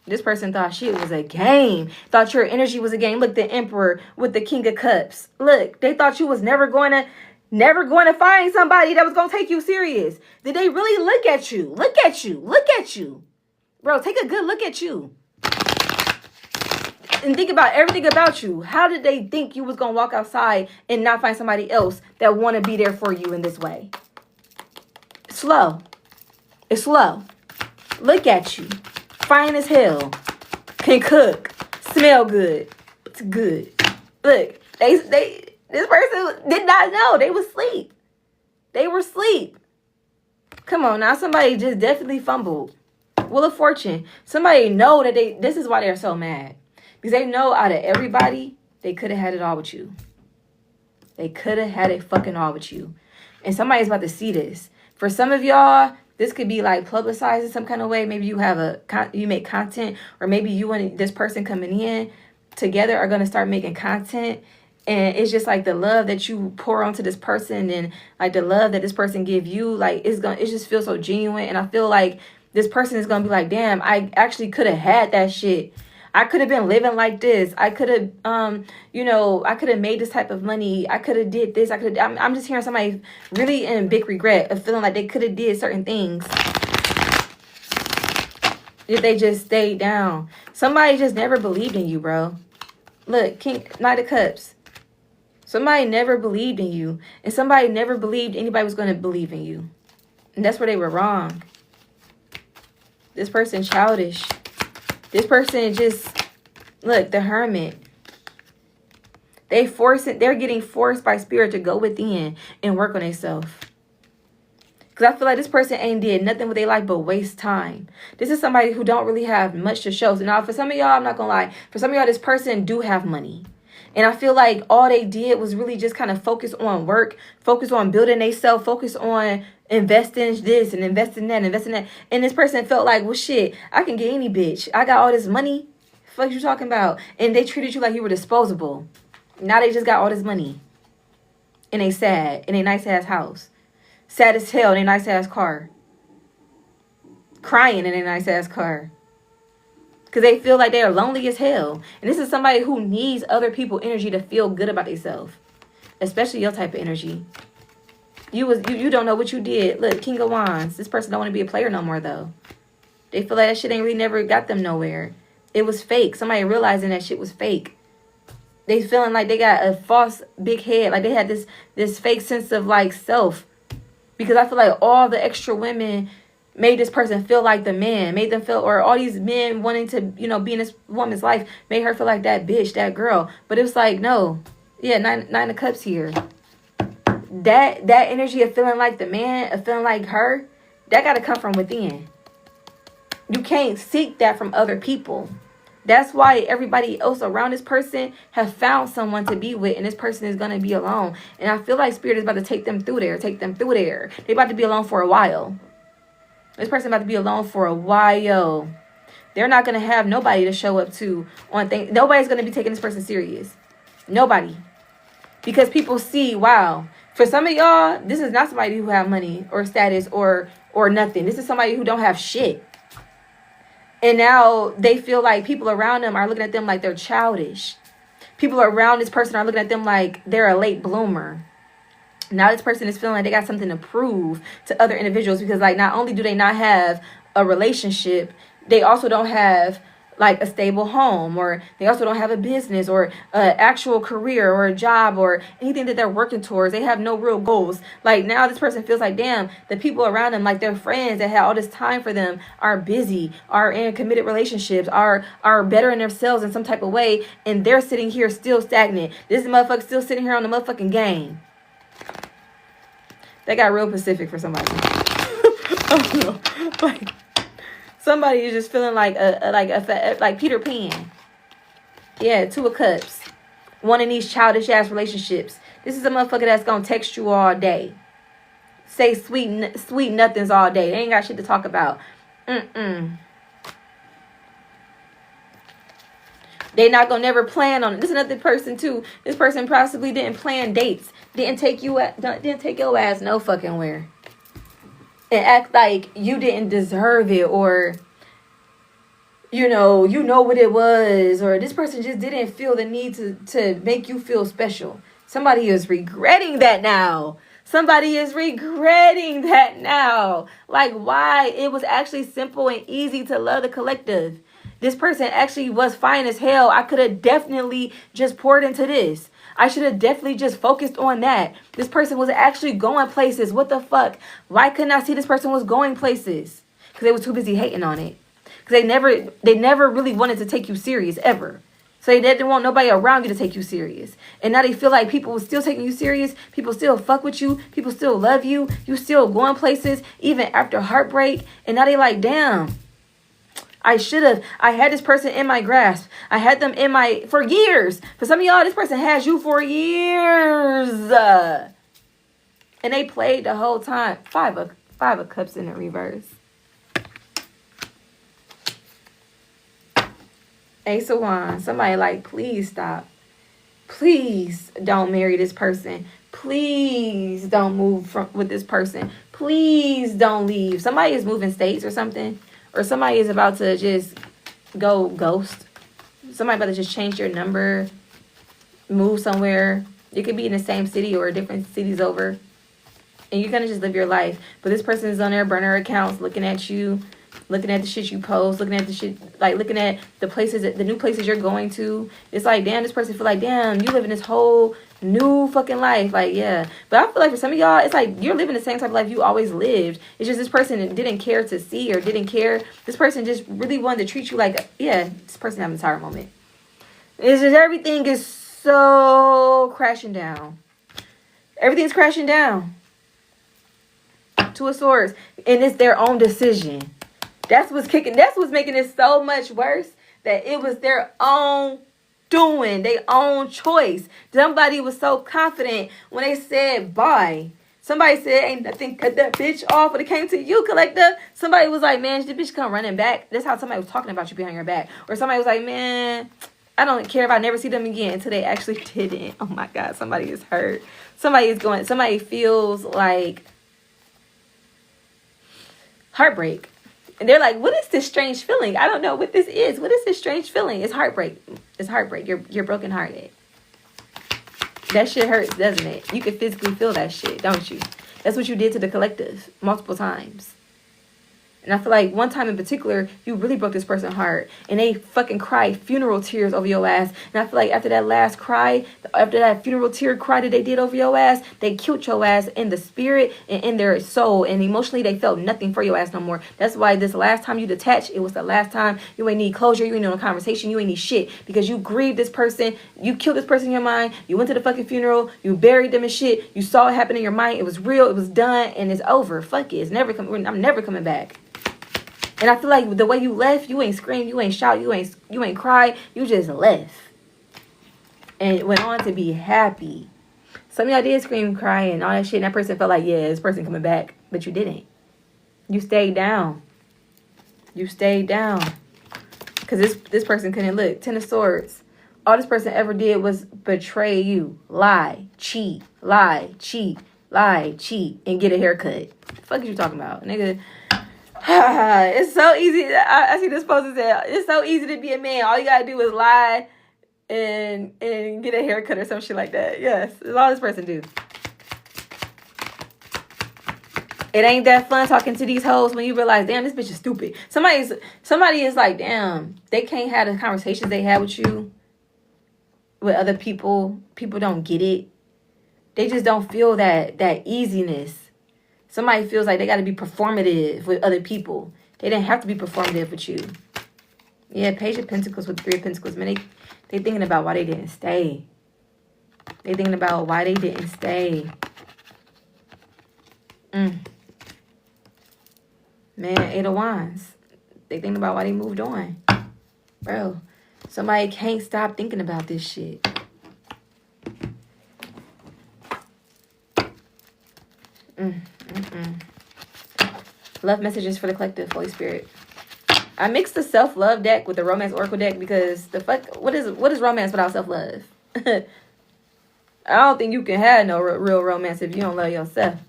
This person thought shit was a game. Thought your energy was a game. Look, the Emperor with the King of Cups. Look, they thought you was never going to find somebody that was going to take you serious. Did they really look at you? Look at you. Look at you. Bro, take a good look at you. And think about everything about you. How did they think you was going to walk outside and not find somebody else that want to be there for you in this way? Slow. It's slow. Look at you. Fine as hell. Can cook. Smell good. It's good. Look, this person did not know. They was asleep. They were asleep. Come on now. Somebody just definitely fumbled. Wheel of Fortune. Somebody know that this is why they're so mad. Because they know out of everybody, they could have had it all with you. They could have had it fucking all with you. And somebody's about to see this. For some of y'all, this could be like publicized in some kind of way. Maybe you have you make content, or maybe you and this person coming in together are going to start making content. And it's just like the love that you pour onto this person, and like the love that this person give you, like it just feels so genuine. And I feel like this person is going to be like, damn, I actually could have had that shit. I could have been living like this. I could have, I could have made this type of money. I could have did this. I'm just hearing somebody really in big regret of feeling like they could have did certain things if they just stayed down. Somebody just never believed in you, bro. Look, Knight of Cups. Somebody never believed in you. And somebody never believed anybody was going to believe in you. And that's where they were wrong. This person childish. This person just, look, the Hermit. They're getting forced by spirit to go within and work on themselves. Because I feel like this person ain't did nothing with their life but waste time. This is somebody who don't really have much to show. So now for some of y'all, I'm not going to lie. For some of y'all, this person do have money. And I feel like all they did was really just kind of focus on work, focus on building themselves, focus on investing in this and investing in that. And this person felt like, well, shit, I can get any bitch. I got all this money. Fuck you talking about? And they treated you like you were disposable. Now they just got all this money. And they sad in a nice ass house. Sad as hell in a nice ass car. Crying in a nice ass car. Because they feel like they are lonely as hell. And this is somebody who needs other people's energy to feel good about themselves. Especially your type of energy. You don't know what you did. Look, King of Wands. This person don't want to be a player no more, though. They feel like that shit ain't really never got them nowhere. It was fake. Somebody realizing that shit was fake. They feeling like they got a false big head. Like they had this fake sense of like self. Because I feel like all the extra women made this person feel like the man, made them feel, or all these men wanting to, be in this woman's life, made her feel like that bitch, that girl. But it was like, no. Yeah, nine of Cups here. That energy of feeling like the man, of feeling like her, that got to come from within. You can't seek that from other people. That's why everybody else around this person have found someone to be with, and this person is going to be alone. And I feel like Spirit is about to take them through there, They're about to be alone for a while. This person about to be alone for a while. They're not going to have nobody to show up to on things. Nobody's going to be taking this person serious. Nobody. Because people see, wow. For some of y'all, this is not somebody who have money or status or nothing. This is somebody who don't have shit. And now they feel like people around them are looking at them like they're childish. People around this person are looking at them like they're a late bloomer. Now this person is feeling like they got something to prove to other individuals, because like not only do they not have a relationship, they also don't have like a stable home, or they also don't have a business or an actual career or a job or anything that they're working towards. They have no real goals. Like now this person feels like, damn, the people around them, like their friends that had all this time for them, are busy, are in committed relationships, are bettering themselves in some type of way, and they're sitting here still stagnant. This motherfucker still sitting here on the motherfucking game. That got real Pacific for somebody. I don't know. Like somebody is just feeling like Peter Pan. Yeah, 2 of Cups. One in these childish ass relationships. This is a motherfucker that's gonna text you all day, say sweet nothings all day. They ain't got shit to talk about. They not gonna never plan on it. This is another person too. This person possibly didn't plan dates. Didn't take your ass no fucking where. And act like you didn't deserve it, or you know what it was, or this person just didn't feel the need to make you feel special. Somebody is regretting that now. Somebody is regretting that now. Like, why? It was actually simple and easy to love the collective. This person actually was fine as hell. I could have definitely just poured into this. I should have definitely just focused on that. This person was actually going places. What the fuck? Why couldn't I see this person was going places? Because they was too busy hating on it. Because they never really wanted to take you serious, ever. So they didn't want nobody around you to take you serious. And now they feel like people were still taking you serious. People still fuck with you. People still love you. You still going places, even after heartbreak. And now they like, damn. I had this person in my grasp. I had them for years. For some of y'all, this person has you for years. And they played the whole time. 5 of Cups in the reverse. Ace of Wands. Somebody like, please stop. Please don't marry this person. Please don't move with this person. Please don't leave. Somebody is moving states or something. Or somebody is about to just go ghost. Somebody about to just change your number, move somewhere. You could be in the same city or different cities over. And you're going to just live your life. But this person is on their burner accounts looking at you, looking at the shit you post, looking at the shit, like looking at the places, the new places you're going to. It's like, damn, this person feel like, damn, you living this whole new fucking life. Like, yeah. But I feel like for some of y'all, it's like you're living the same type of life you always lived. It's just this person didn't care to see or didn't care. This person just really wanted to treat you like, yeah, this person having a tired moment. It's just everything is so crashing down. Everything's crashing down. 2 of Swords. And it's their own decision. That's what's making it so much worse, that it was their own doing, their own choice. Somebody was so confident when they said bye. Somebody said, ain't nothing, cut that bitch off when it came to you, collector. Somebody was like, man, the bitch come running back. That's how somebody was talking about you behind your back. Or somebody was like, man, I don't care if I never see them again, until they actually didn't. Oh my God, somebody is hurt. Somebody feels like heartbreak. And they're like, what is this strange feeling? I don't know what this is. What is this strange feeling? It's heartbreak. It's heartbreak. You're brokenhearted. That shit hurts, doesn't it? You can physically feel that shit, don't you? That's what you did to the collective multiple times. And I feel like one time in particular, you really broke this person's heart. And they fucking cried funeral tears over your ass. And I feel like after that last cry, after that funeral tear cry that they did over your ass, they killed your ass in the spirit and in their soul. And emotionally, they felt nothing for your ass no more. That's why this last time you detached, it was the last time. You ain't need closure. You ain't need no conversation. You ain't need shit. Because you grieved this person. You killed this person in your mind. You went to the fucking funeral. You buried them and shit. You saw it happen in your mind. It was real. It was done. And it's over. Fuck it. I'm never coming back. And I feel like the way you left, you ain't scream, you ain't shout, you ain't cry, you just left. And went on to be happy. Some of y'all did scream, cry, and all that shit, and that person felt like, yeah, this person coming back. But you didn't. You stayed down. You stayed down. Because this person couldn't look. 10 of Swords. All this person ever did was betray you. Lie, cheat, lie, cheat, lie, cheat, and get a haircut. What the fuck is you talking about, nigga? It's so easy. I see this post that it's so easy to be a man. All you gotta do is lie and get a haircut or some shit like that. Yes, that's all this person do. It ain't that fun talking to these hoes when you realize, damn, this bitch is stupid. Somebody is like, damn, they can't have the conversations they had with you with other people. People don't get it. They just don't feel that easiness. Somebody feels like they got to be performative with other people. They didn't have to be performative with you. Yeah, Page of Pentacles with Three of Pentacles. Man, they thinking about why they didn't stay. They thinking about why they didn't stay. Man, Eight of Wands. They thinking about why they moved on. Bro, somebody can't stop thinking about this shit. Love messages for the collective, Holy Spirit. I mixed the self-love deck with the romance oracle deck because the fuck, what is romance without self-love? I don't think you can have no real romance if you don't love yourself.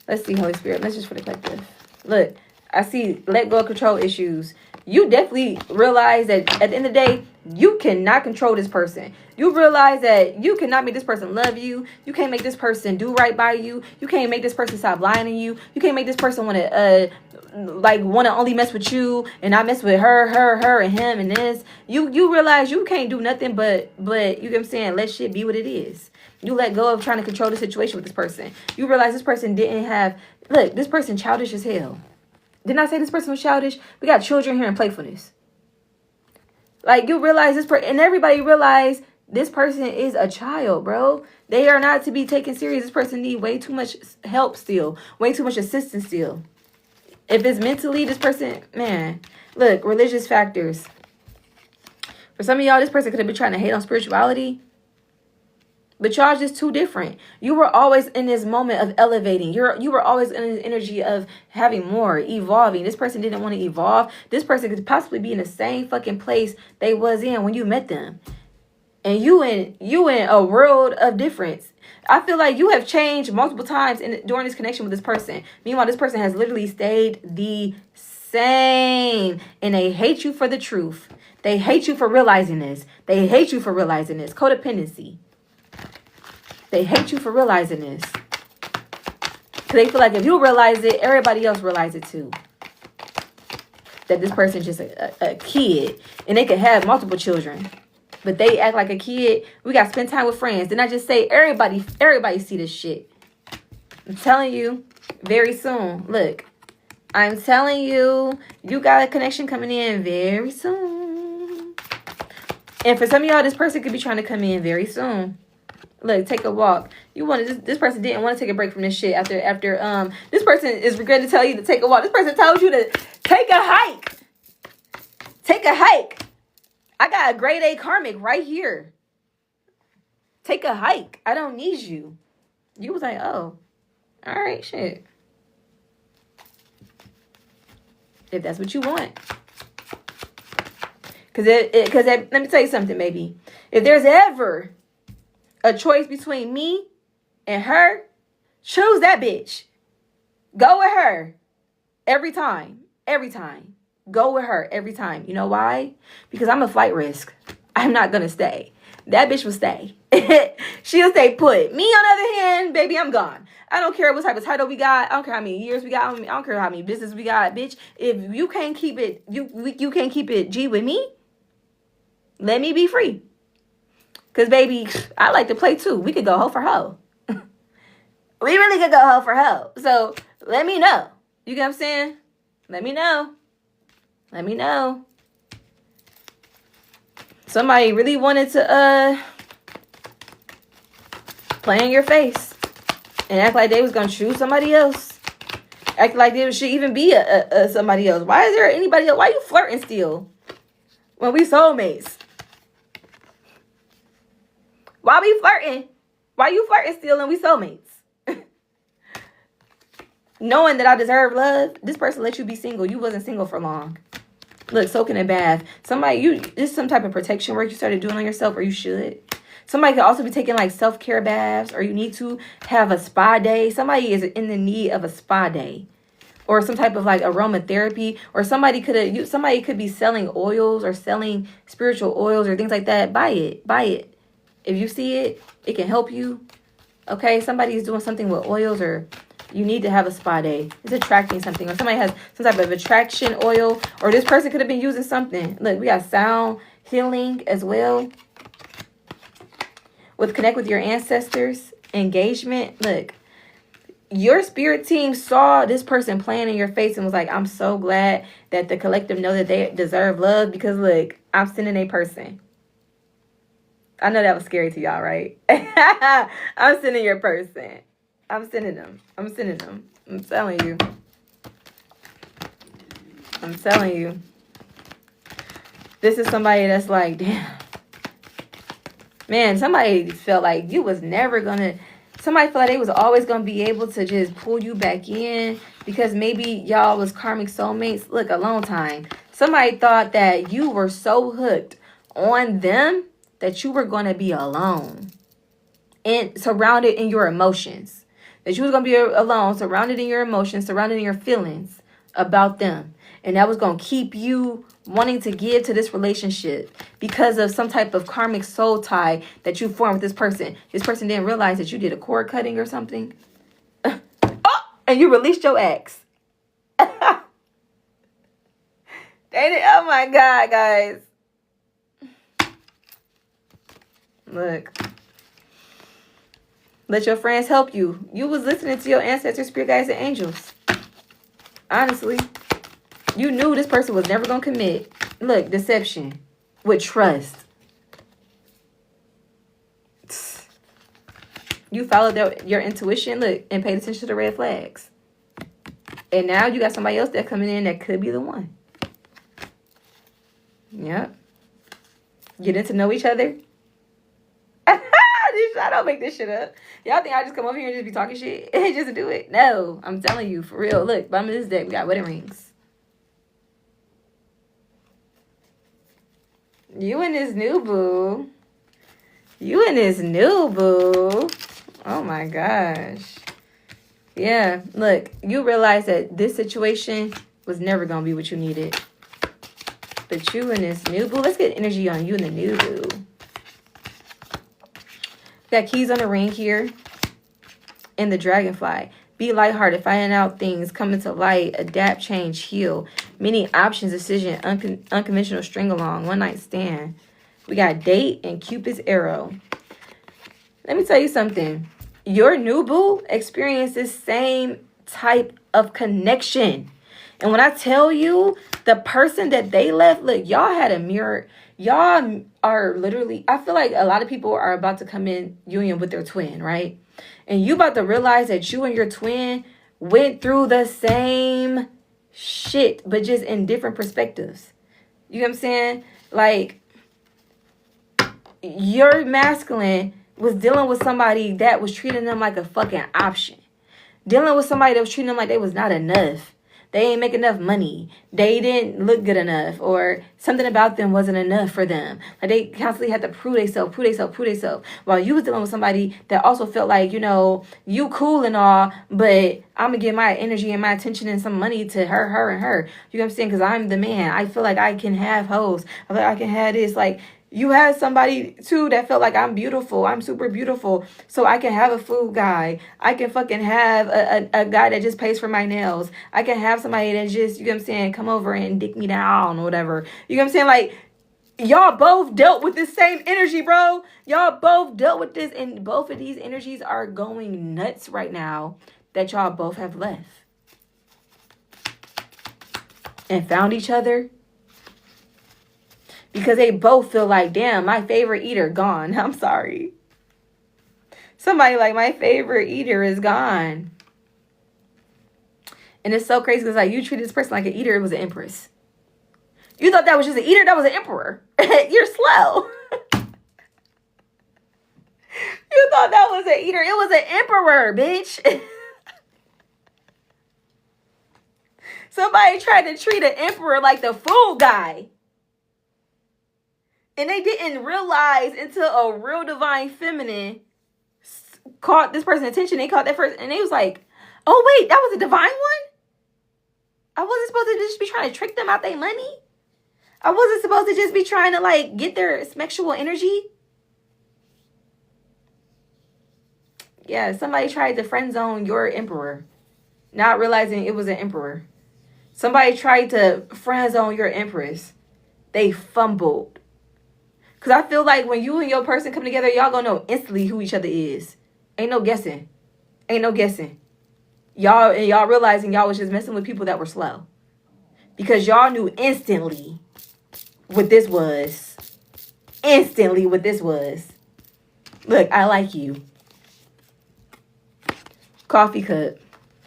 Let's see, Holy Spirit, message for the collective. Look, I see let go of control issues. You definitely realize that at the end of the day, you cannot control this person. You realize that you cannot make this person love you. You can't make this person do right by you. You can't make this person stop lying to you. You can't make this person want to only mess with you and not mess with her, and him and this. You realize you can't do nothing but you know what I'm saying, let shit be what it is. You let go of trying to control the situation with this person. You realize this person didn't have, look, this person childish as hell. Didn't I say this person was childish? We got children here and playfulness. Like, you realize this person, and everybody realize this person is a child, bro. They are not to be taken serious. This person need way too much help still. Way too much assistance still. If it's mentally, this person, man. Look, religious factors. For some of y'all, this person could have been trying to hate on spirituality. But y'all just too different. You were always in this moment of elevating. You were always in this energy of having more, evolving. This person didn't want to evolve. This person could possibly be in the same fucking place they was in when you met them. And you in a world of difference. I feel like you have changed multiple times during this connection with this person. Meanwhile, this person has literally stayed the same. And they hate you for the truth. They hate you for realizing this. They hate you for realizing this. Codependency. They hate you for realizing this. Because they feel like if you realize it, everybody else realize it too. That this person's just a kid. And they could have multiple children. But they act like a kid. We got to spend time with friends. Didn't I just say everybody see this shit? I'm telling you, very soon. Look, I'm telling you, you got a connection coming in very soon. And for some of y'all, this person could be trying to come in very soon. Look, take a walk. You wanted this person didn't want to take a break from this shit after this person is regretting to tell you to take a walk. This person told you to take a hike. Take a hike. I got a grade A karmic right here. Take a hike. I don't need you. You was like, oh, all right, shit. If that's what you want. Because let me tell you something, baby. If there's ever a choice between me and her, choose that bitch. Go with her. Every time. Every time. Go with her every time. You know why? Because I'm a flight risk. I'm not going to stay. That bitch will stay. She'll stay put. Me, on the other hand, baby, I'm gone. I don't care what type of title we got. I don't care how many years we got. I don't care how many business we got, bitch. If you can't keep it, you can't keep it G with me, let me be free. Because, baby, I like to play, too. We could go hoe for hoe. We really could go hoe for hoe. So, let me know. You get what I'm saying? Let me know. Let me know. Somebody really wanted to play in your face and act like they was going to choose somebody else. Act like there should even be a somebody else. Why is there anybody else? Why you flirting still when we soulmates? Why we flirting? Why you flirting still and we soulmates? Knowing that I deserve love, this person let you be single. You wasn't single for long. Look, soaking a bath. This is some type of protection work you started doing on yourself, or you should. Somebody could also be taking like self-care baths, or you need to have a spa day. Somebody is in the need of a spa day. Or some type of like aromatherapy, or somebody could be selling oils or selling spiritual oils or things like that. Buy it. If you see it, it can help you. Okay, somebody is doing something with oils or You need to have a spa day. It's attracting something. Or somebody has some type of attraction oil. Or this person could have been using something. Look, we got sound healing as well. With connect with your ancestors. Engagement. Look. Your spirit team saw this person playing in your face and was like, I'm so glad that the collective know that they deserve love. Because look, I'm sending a person. I know that was scary to y'all, right? I'm sending your person. I'm sending them. I'm sending them. I'm telling you. I'm telling you. This is somebody that's like, damn. Man, somebody felt like you was never going to. Somebody felt like they was always going to be able to just pull you back in. Because maybe y'all was karmic soulmates. Look, a long time. Somebody thought that you were so hooked on them that you were going to be alone. And surrounded in your emotions. That you was going to be alone, surrounded in your emotions, surrounded in your feelings about them. And that was going to keep you wanting to give to this relationship because of some type of karmic soul tie that you formed with this person. This person didn't realize that you did a cord cutting or something. And you released your ex. Oh my God, guys. Look. Let your friends help you. You was listening to your ancestors, spirit guides, and angels. Honestly. You knew this person was never going to commit. Look, deception. With trust. You followed your intuition, look, and paid attention to the red flags. And now you got somebody else that's coming in that could be the one. Yep. Getting to know each other. I don't make this shit up. Y'all think I just come over here and just be talking shit and just do it? No, I'm telling you, for real. Look, bottom of this deck, we got wedding rings. You and this new boo. You and this new boo. Oh my gosh. Yeah, look, you realize that this situation was never going to be what you needed. But you and this new boo, let's get energy on you and the new boo. Got keys on the ring here. And the dragonfly. Be lighthearted, finding out things, coming to light, adapt, change, heal. Many options, decision, unconventional string along, one night stand. We got date and Cupid's arrow. Let me tell you something. Your new boo experienced this same type of connection. And when I tell you, the person that they left, look, y'all had a mirror. Y'all are literally, I feel like a lot of people are about to come in union with their twin, right? And you about to realize that you and your twin went through the same shit, but just in different perspectives. You know what I'm saying? Like, your masculine was dealing with somebody that was treating them like a fucking option. Dealing with somebody that was treating them like they was not enough. They ain't make enough money. They didn't look good enough. Or something about them wasn't enough for them. Like they constantly had to prove themselves. While you was dealing with somebody that also felt like, you know, you cool and all, but I'm going to give my energy and my attention and some money to her, and her. You know what I'm saying? Because I'm the man. I feel like I can have hoes. I feel like I can have this. Like, you had somebody, too, that felt like I'm beautiful. I'm super beautiful. So I can have a food guy. I can fucking have a guy that just pays for my nails. I can have somebody that just, you know what I'm saying, come over and dick me down or whatever. You know what I'm saying? Like, y'all both dealt with this same energy, bro. Y'all both dealt with this. And both of these energies are going nuts right now that y'all both have left. And found each other. Because they both feel like, damn, my favorite eater gone. I'm sorry. Somebody like, my favorite eater is gone. And it's so crazy because like you treated this person like an eater. It was an empress. You thought that was just an eater. That was an emperor. You're slow. You thought that was an eater. It was an emperor, bitch. Somebody tried to treat an emperor like the food guy. And they didn't realize until a real divine feminine caught this person's attention. They caught that first, and they was like, oh, wait, that was a divine one? I wasn't supposed to just be trying to trick them out their money? I wasn't supposed to just be trying to, like, get their sexual energy? Yeah, somebody tried to friend zone your emperor. not realizing it was an emperor. Somebody tried to friend zone your empress. They fumbled. Because I feel like when you and your person come together, y'all gonna know instantly who each other is. Ain't no guessing. Ain't no guessing. Y'all realizing y'all was just messing with people that were slow. Because y'all knew instantly what this was. Instantly what this was. Look, I like you. Coffee cup.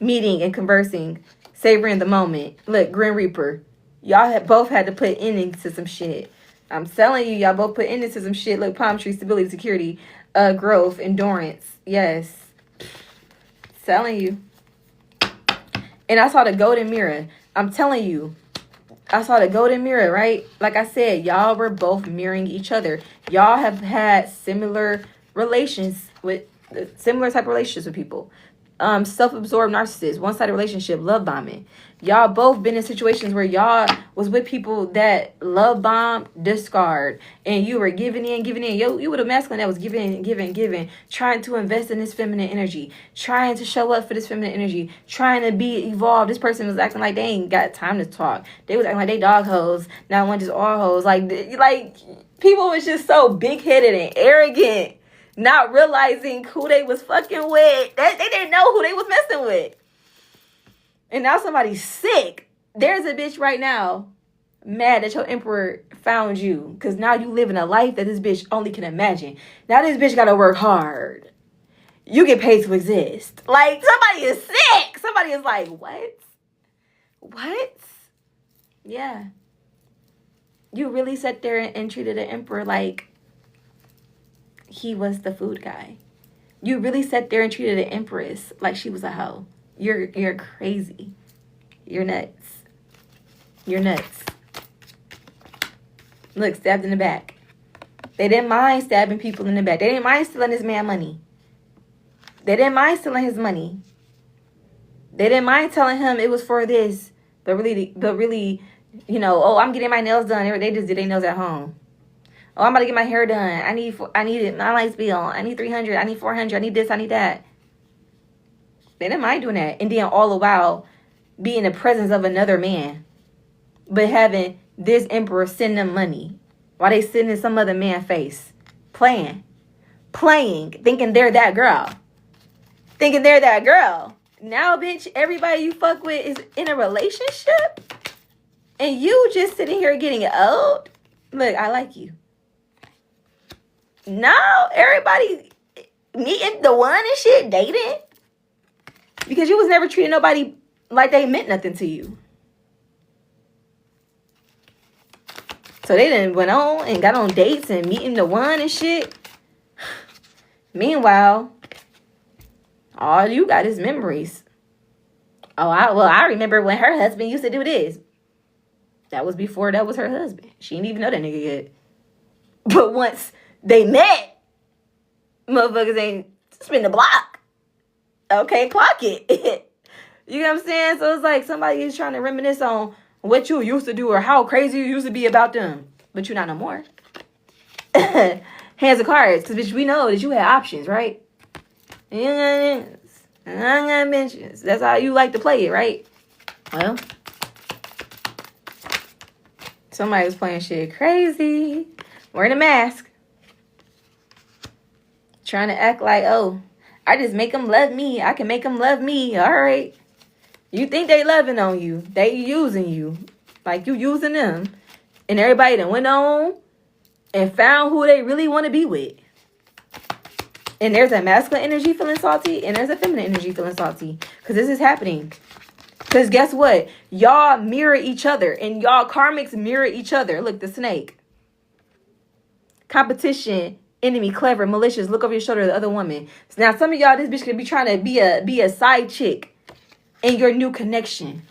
Meeting and conversing. Savoring the moment. Look, Grim Reaper. Y'all both had to put endings to some shit. I'm telling you, y'all both put endings to some shit. Look, palm tree, stability, security, growth, endurance. Yes. Telling you. And I saw the golden mirror. I'm telling you. I saw the golden mirror, right? Like I said, y'all were both mirroring each other. Y'all have had similar relations with similar type of relationships with people. Self-absorbed narcissist, one-sided relationship, love bombing. Y'all both been in situations where y'all was with people that love bomb, discard, and you were giving in. You were the masculine that was giving, trying to invest in this feminine energy, trying to show up for this feminine energy, trying to be evolved. This person was acting like they ain't got time to talk. They was acting like they dog hoes, not one just all hoes. Like people was just so big-headed and arrogant. Not realizing who they was fucking with. They didn't know who they was messing with. And now somebody's sick. There's a bitch right now mad that your emperor found you. Because now you living a life that this bitch only can imagine. Now this bitch got to work hard. You get paid to exist. Like, somebody is sick. Somebody is like, what? What? Yeah. You really sat there and treated the emperor like he was the food guy. You really sat there and treated the empress like she was a hoe. You're crazy. You're nuts. You're nuts. Look, stabbed in the back. They didn't mind stabbing people in the back. They didn't mind stealing this man money. They didn't mind stealing his money. They didn't mind telling him it was for this. But really, you know, oh, I'm getting my nails done. They just did their nails at home. Oh, I'm about to get my hair done. I need it. My lights bill. I need 300. I need 400. I need this. I need that. They didn't mind doing that. And then all the while be in the presence of another man. But having this emperor send them money while they sitting in some other man's face. Playing. Thinking they're that girl. Now, bitch, everybody you fuck with is in a relationship. And you just sitting here getting old. Look, I like you. Now everybody meeting the one and shit, dating. Because you was never treating nobody like they meant nothing to you. So they done went on and got on dates and meeting the one and shit. Meanwhile, all you got is memories. Oh, I remember when her husband used to do this. That was before that was her husband. She didn't even know that nigga yet. But once they met, motherfuckers ain't spin the block. Okay, clock it. You know what I'm saying? So it's like somebody is trying to reminisce on what you used to do or how crazy you used to be about them. But you're not no more. Hands of cards. Because, bitch, we know that you had options, right? And I got mentions. That's how you like to play it, right? Well, somebody was playing shit crazy. Wearing a mask. Trying to act like, oh, I just make them love me. I can make them love me. All right. You think they loving on you. They using you. Like you using them. And everybody that went on and found who they really want to be with. And there's a masculine energy feeling salty. And there's a feminine energy feeling salty. Because this is happening. Because guess what? Y'all mirror each other. And y'all karmics mirror each other. Look, the snake. Competition. Enemy, clever, malicious, look over your shoulder at the other woman. So now some of y'all, this bitch could be trying to be a side chick in your new connection.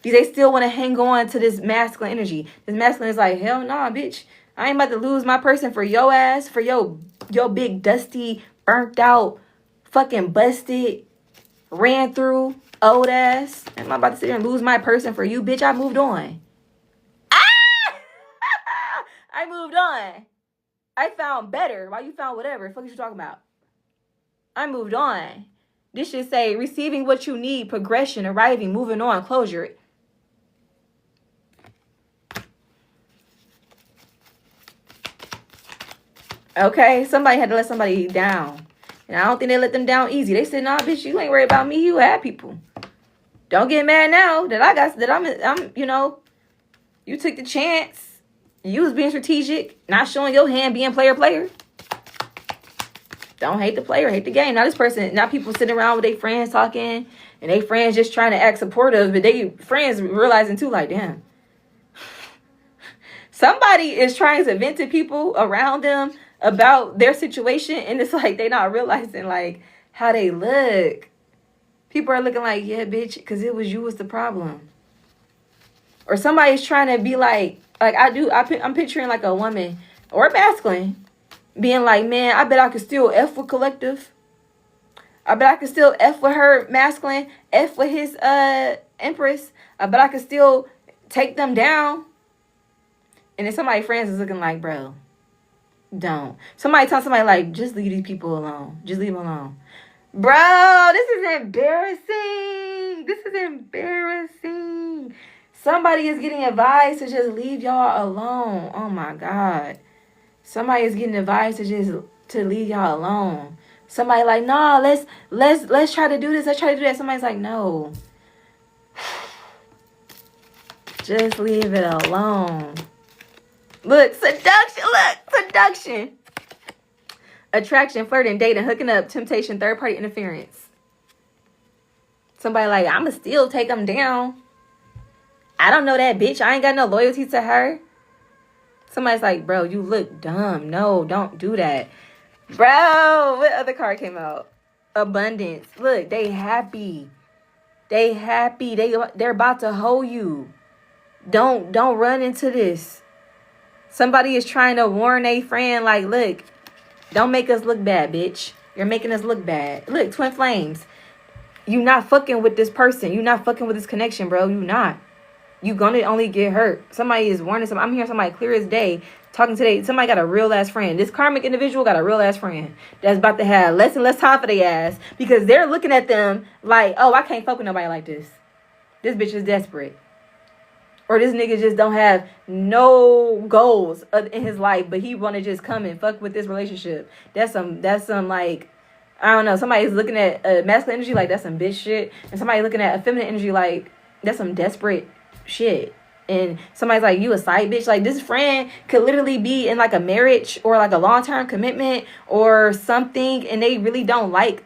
Because they still want to hang on to this masculine energy. This masculine is like, hell nah, bitch. I ain't about to lose my person for your ass, for your big, dusty, burnt out, fucking busted, ran through, old ass. I'm about to sit here and lose my person for you, bitch. I moved on. Ah! I moved on. I found better while you found whatever. The fuck is you talking about? I moved on. This should say receiving what you need, progression, arriving, moving on, closure. Okay, somebody had to let somebody down. And I don't think they let them down easy. They said, nah, bitch, you ain't worried about me. You have people. Don't get mad now that I'm, you know, you took the chance. You was being strategic, not showing your hand, being player. Don't hate the player, hate the game. Now this person, now people sitting around with their friends talking, and they friends just trying to act supportive, but they friends realizing too, like, damn. Somebody is trying to vent to people around them about their situation, and it's like they not realizing, like, how they look. People are looking like, yeah, bitch, because it was you was the problem. Or somebody's trying to be like I'm picturing like a woman or masculine being like, man, I bet I could still F with collective. I bet I could still F with her masculine, F with his empress. I bet I could still take them down. And then somebody's friends is looking like, bro, don't. Somebody tell somebody like, just leave these people alone. Just leave them alone. Bro, this is embarrassing. This is embarrassing. Somebody is getting advice to just leave y'all alone. Oh my God. Somebody is getting advice to leave y'all alone. Somebody like, nah, let's try to do this. Let's try to do that. Somebody's like, no. Just leave it alone. Look, seduction. Look, seduction. Attraction, flirting, dating, hooking up, temptation, third party interference. Somebody like, I'ma still take them down. I don't know that bitch. I ain't got no loyalty to her. Somebody's like, bro, you look dumb. No, don't do that. Bro, what other card came out? Abundance. Look, they happy. They happy. They're about to hold you. Don't run into this. Somebody is trying to warn a friend like, look, don't make us look bad, bitch. You're making us look bad. Look, twin flames. You not fucking with this person. You not fucking with this connection, bro. You not. You gonna only get hurt. Somebody is warning somebody. I'm hearing somebody clear as day talking today. Somebody got a real ass friend. This karmic individual got a real ass friend that's about to have less and less time for their ass because they're looking at them like, oh, I can't fuck with nobody like this. This bitch is desperate. Or this nigga just don't have no goals in his life, but he want to just come and fuck with this relationship. That's some like, I don't know. Somebody's looking at a masculine energy like that's some bitch shit. And somebody looking at a feminine energy like that's some desperate shit. And somebody's like, you a side bitch. Like this friend could literally be in like a marriage or like a long-term commitment or something. And they really don't like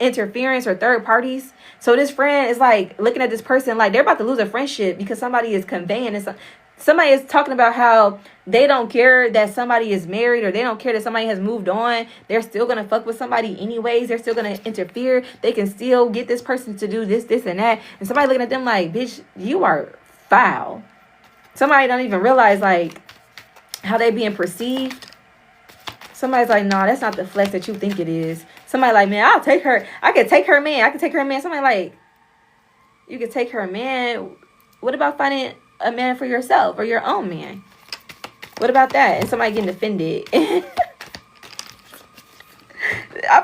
interference or third parties. So this friend is like looking at this person like they're about to lose a friendship because somebody is conveying this. Somebody is talking about how they don't care that somebody is married or they don't care that somebody has moved on. They're still going to fuck with somebody anyways. They're still going to interfere. They can still get this person to do this, and that. And somebody looking at them like, bitch, you are foul. Somebody don't even realize like how they being perceived. Somebody's like, no, that's not the flex that you think it is. Somebody like, man, I'll take her. I can take her man. I can take her man. Somebody like, you can take her man. What about finding a man for yourself or your own man? What about that? And somebody getting offended. I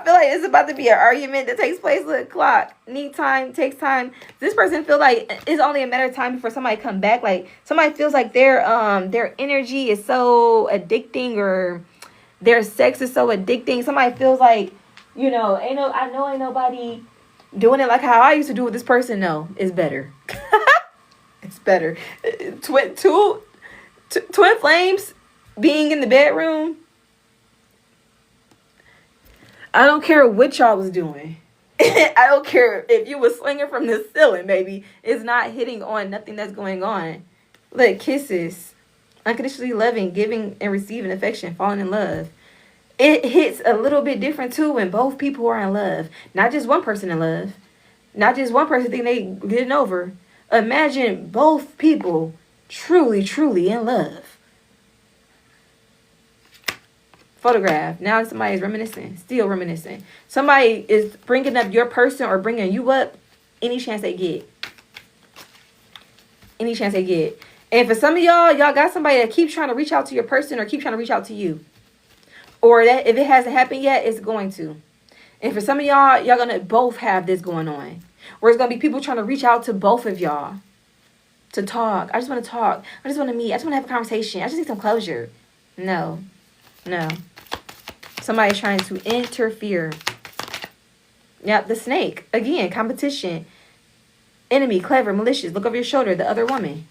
feel like it's about to be an argument that takes place. Look, clock. Need time. Takes time. This person feel like it's only a matter of time before somebody come back. Like somebody feels like their energy is so addicting or their sex is so addicting. Somebody feels like, you know, ain't nobody doing it like how I used to do with this person. No, it's better. It's better. Twin flames being in the bedroom. I don't care what y'all was doing. I don't care if you was swinging from the ceiling, baby. It's not hitting on nothing that's going on. Look, kisses. Unconditionally loving, giving and receiving affection, falling in love. It hits a little bit different too when both people are in love. Not just one person in love. Not just one person thinking they getting over. Imagine both people truly, truly in love. Photograph. Now somebody is reminiscing. Still reminiscing. Somebody is bringing up your person or bringing you up any chance they get. Any chance they get. And for some of y'all got somebody that keeps trying to reach out to your person or keep trying to reach out to you. Or that if it hasn't happened yet, it's going to. And for some of y'all gonna both have this going on. Where it's gonna be people trying to reach out to both of y'all to talk. I just want to talk. I just want to meet. I just want to have a conversation. I just need some closure. No. Somebody's trying to interfere. Yep, the snake. Again, competition. Enemy, clever, malicious. Look over your shoulder. The other woman.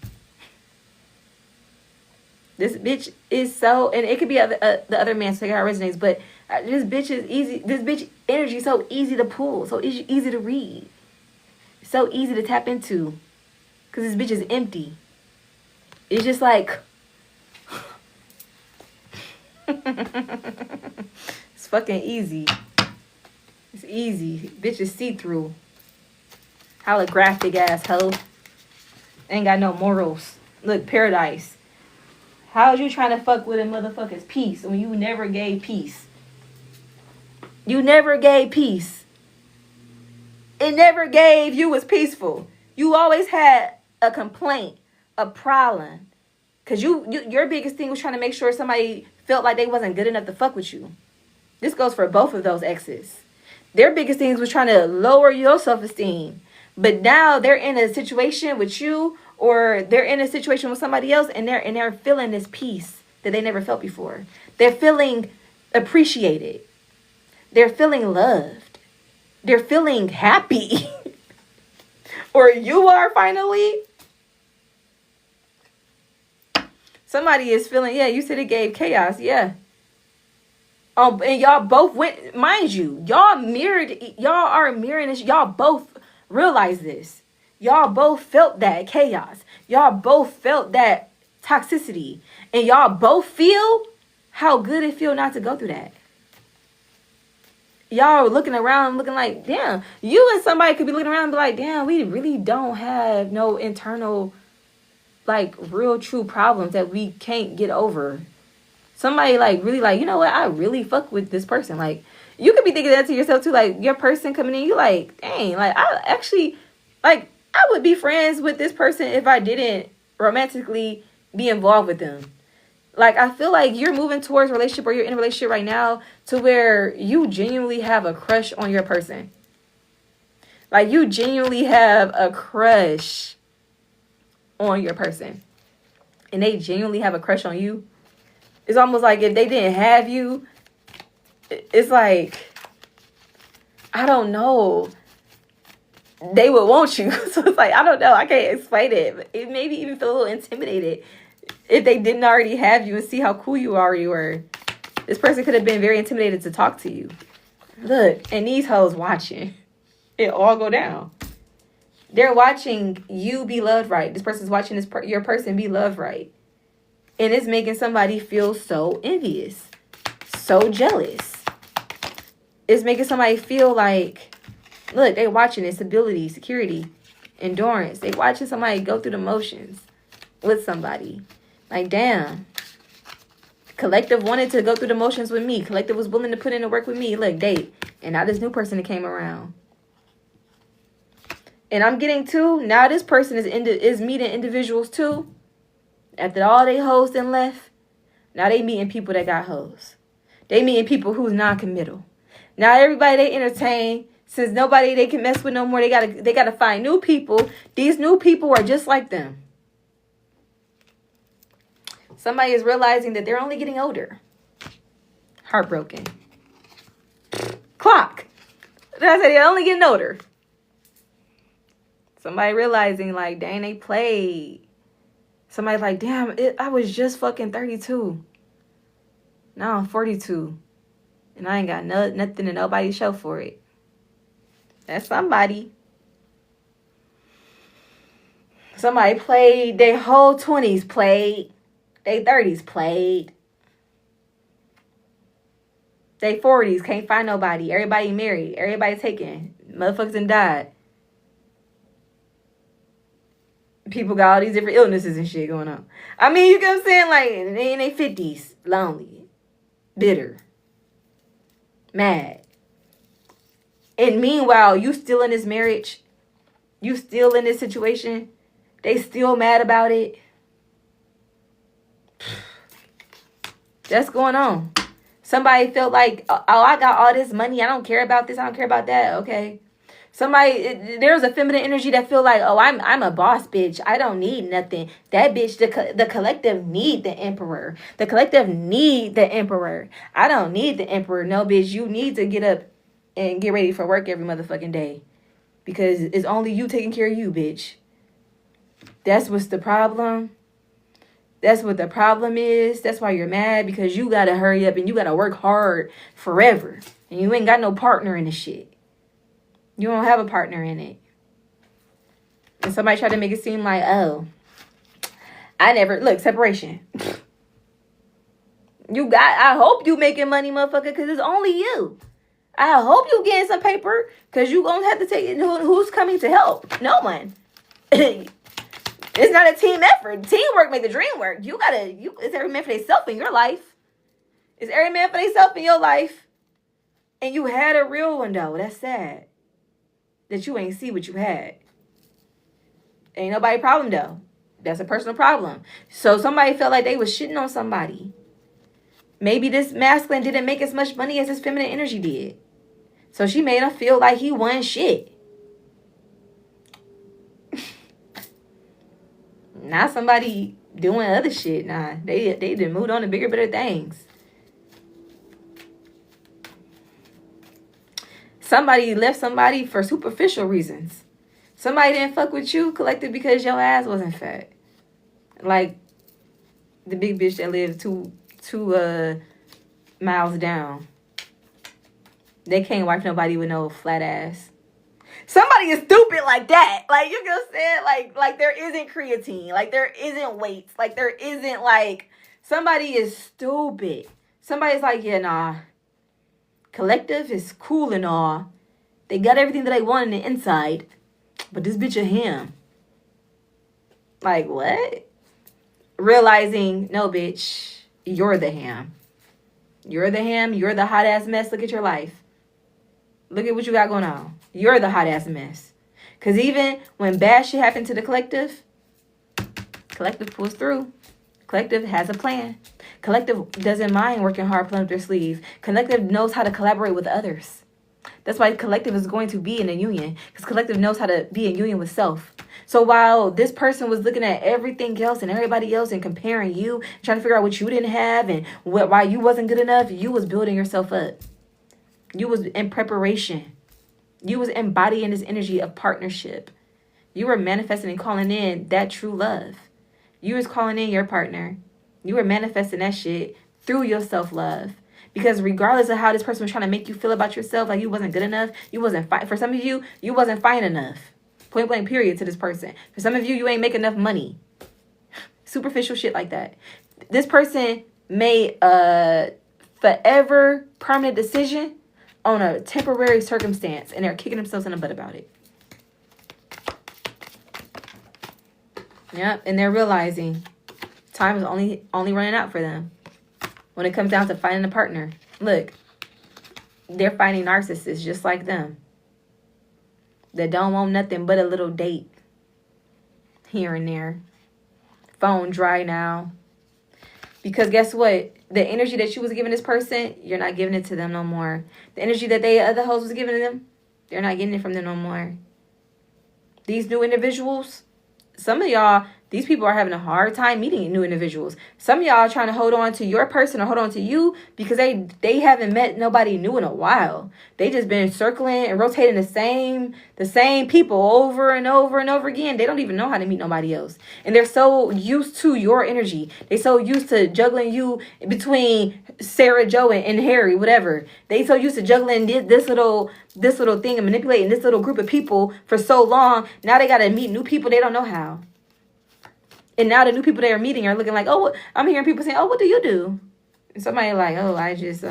This bitch is so, and it could be the other man, so how it resonates, but this bitch is easy. This bitch energy is so easy to pull, so easy to read, so easy to tap into, because this bitch is empty. It's just like, it's fucking easy. It's easy. Bitch is see-through. Holographic ass hoe. Ain't got no morals. Look, paradise. How's you trying to fuck with a motherfucker's peace when you never gave peace? You never gave peace. It never gave you was peaceful. You always had a complaint, a problem. Because your biggest thing was trying to make sure somebody felt like they wasn't good enough to fuck with you. This goes for both of those exes. Their biggest things was trying to lower your self-esteem. But now they're in a situation with you, or they're in a situation with somebody else, and they're feeling this peace that they never felt before. They're feeling appreciated. They're feeling loved. They're feeling happy. Or you are finally. Somebody is feeling, yeah, you said it gave chaos, yeah. And y'all both went, mind you, y'all are mirroring this. Y'all both realize this. Y'all both felt that chaos. Y'all both felt that toxicity. And y'all both feel how good it feel not to go through that. Y'all looking around looking like, damn, you and somebody could be looking around and be like, damn, we really don't have no internal, like, real true problems that we can't get over. Somebody, like, really like, you know what, I really fuck with this person. Like, you could be thinking that to yourself, too. Like, your person coming in, you like, dang, like, I actually, like, I would be friends with this person if I didn't romantically be involved with them. Like, I feel like you're moving towards a relationship, or you're in a relationship right now to where you genuinely have a crush on your person. Like, you genuinely have a crush on your person. And they genuinely have a crush on you. It's almost like if they didn't have you, it's like, I don't know, they would want you. So it's like, I don't know, I can't explain it. But it made me even feel a little intimidated if they didn't already have you and see how cool you already were. This person could have been very intimidated to talk to you. Look, and these hoes watching it all go down. They're watching you be loved right. This person's watching your person be loved right. And it's making somebody feel so envious, so jealous. It's making somebody feel like, look, they watching it, stability, security, endurance. They watching somebody go through the motions with somebody. Like, damn. Collective wanted to go through the motions with me. Collective was willing to put in the work with me. Look, date. And now this new person that came around. And I'm getting to, now this person is meeting individuals too. After all they hoes and left, now they meeting people that got hoes. They meeting people who's non-committal. Now everybody they entertain, since nobody they can mess with no more, they gotta find new people. These new people are just like them. Somebody is realizing that they're only getting older. Heartbroken. Clock. I said they're only getting older. Somebody realizing like, dang, they played. Somebody's like, damn, I was just fucking 32. Now I'm 42. And I ain't got nothing to nobody show for it. That's somebody. Somebody played their whole 20s, played. They 30s, played. They 40s, can't find nobody. Everybody married. Everybody taken. Motherfuckers done died. People got all these different illnesses and shit going on. I mean, you get what I'm saying? Like, they in their 50s, lonely, bitter, mad. And meanwhile, you still in this marriage. You still in this situation. They still mad about it. That's going on. Somebody felt like, oh, I got all this money. I don't care about this. I don't care about that. Okay. There's a feminine energy that feel like, oh, I'm a boss bitch. I don't need nothing. That bitch, the collective need the emperor. The collective need the emperor. I don't need the emperor. No, bitch, you need to get up and get ready for work every motherfucking day. Because it's only you taking care of you, bitch. That's what's the problem. That's what the problem is. That's why you're mad, because you gotta hurry up and you gotta work hard forever. And you ain't got no partner in the shit. You don't have a partner in it. And somebody tried to make it seem like, oh, look, separation. I hope you making money, motherfucker, because it's only you. I hope you getting some paper, because you gonna have to take it. Who's coming to help? No one. It's not a team effort. Teamwork make the dream work. It's every man for themselves in your life. It's every man for themselves in your life. And you had a real one, though. That's sad. That you ain't see what you had. Ain't nobody problem, though. That's a personal problem. So somebody felt like they was shitting on somebody. Maybe this masculine didn't make as much money as his feminine energy did. So she made him feel like he won shit. Not somebody doing other shit. Nah, they done moved on to bigger, better things. Somebody left somebody for superficial reasons. Somebody didn't fuck with you, collective, because your ass wasn't fat. Like the big bitch that lived two miles down. They can't wipe nobody with no flat ass. Somebody is stupid like that. Like, you know what I'm saying? Like there isn't creatine. Like there isn't weights. Like there isn't like, somebody is stupid. Somebody's like, yeah, nah. Collective is cool and all. They got everything that they want on the inside. But this bitch a ham. Like, what? Realizing, no, bitch, you're the ham. You're the ham. You're the hot ass mess. Look at your life. Look at what you got going on. You're the hot ass mess. Because even when bad shit happened to the collective pulls through. Collective has a plan. Collective doesn't mind working hard, pulling up their sleeves. Collective knows how to collaborate with others. That's why collective is going to be in a union. Because collective knows how to be in union with self. So while this person was looking at everything else and everybody else and comparing you, trying to figure out what you didn't have and why you wasn't good enough, you was building yourself up. You was in preparation. You was embodying this energy of partnership. You were manifesting and calling in that true love. You was calling in your partner. You were manifesting that shit through your self-love. Because regardless of how this person was trying to make you feel about yourself, like you wasn't good enough, you wasn't fine. For some of you, you wasn't fine enough. Point blank period to this person. For some of you, you ain't make enough money. Superficial shit like that. This person made a forever permanent decision on a temporary circumstance, and they're kicking themselves in the butt about it. Yep, and they're realizing time is only running out for them when it comes down to finding a partner. Look, they're finding narcissists just like them that don't want nothing but a little date here and there. Phone dry now. Because guess what? The energy that you was giving this person, you're not giving it to them no more. The energy that other hoes was giving to them, they're not getting it from them no more. These new individuals, some of y'all, these people are having a hard time meeting new individuals. Some of y'all are trying to hold on to your person or hold on to you because they haven't met nobody new in a while. They just been circling and rotating the same people over and over and over again. They don't even know how to meet nobody else. And they're so used to your energy. They so used to juggling you between Sarah, Joe, and Harry, whatever. They so used to juggling this little thing and manipulating this little group of people for so long. Now they got to meet new people. They don't know how. And now the new people they are meeting are looking like, oh, I'm hearing people saying, oh, what do you do? And somebody like, oh, I just,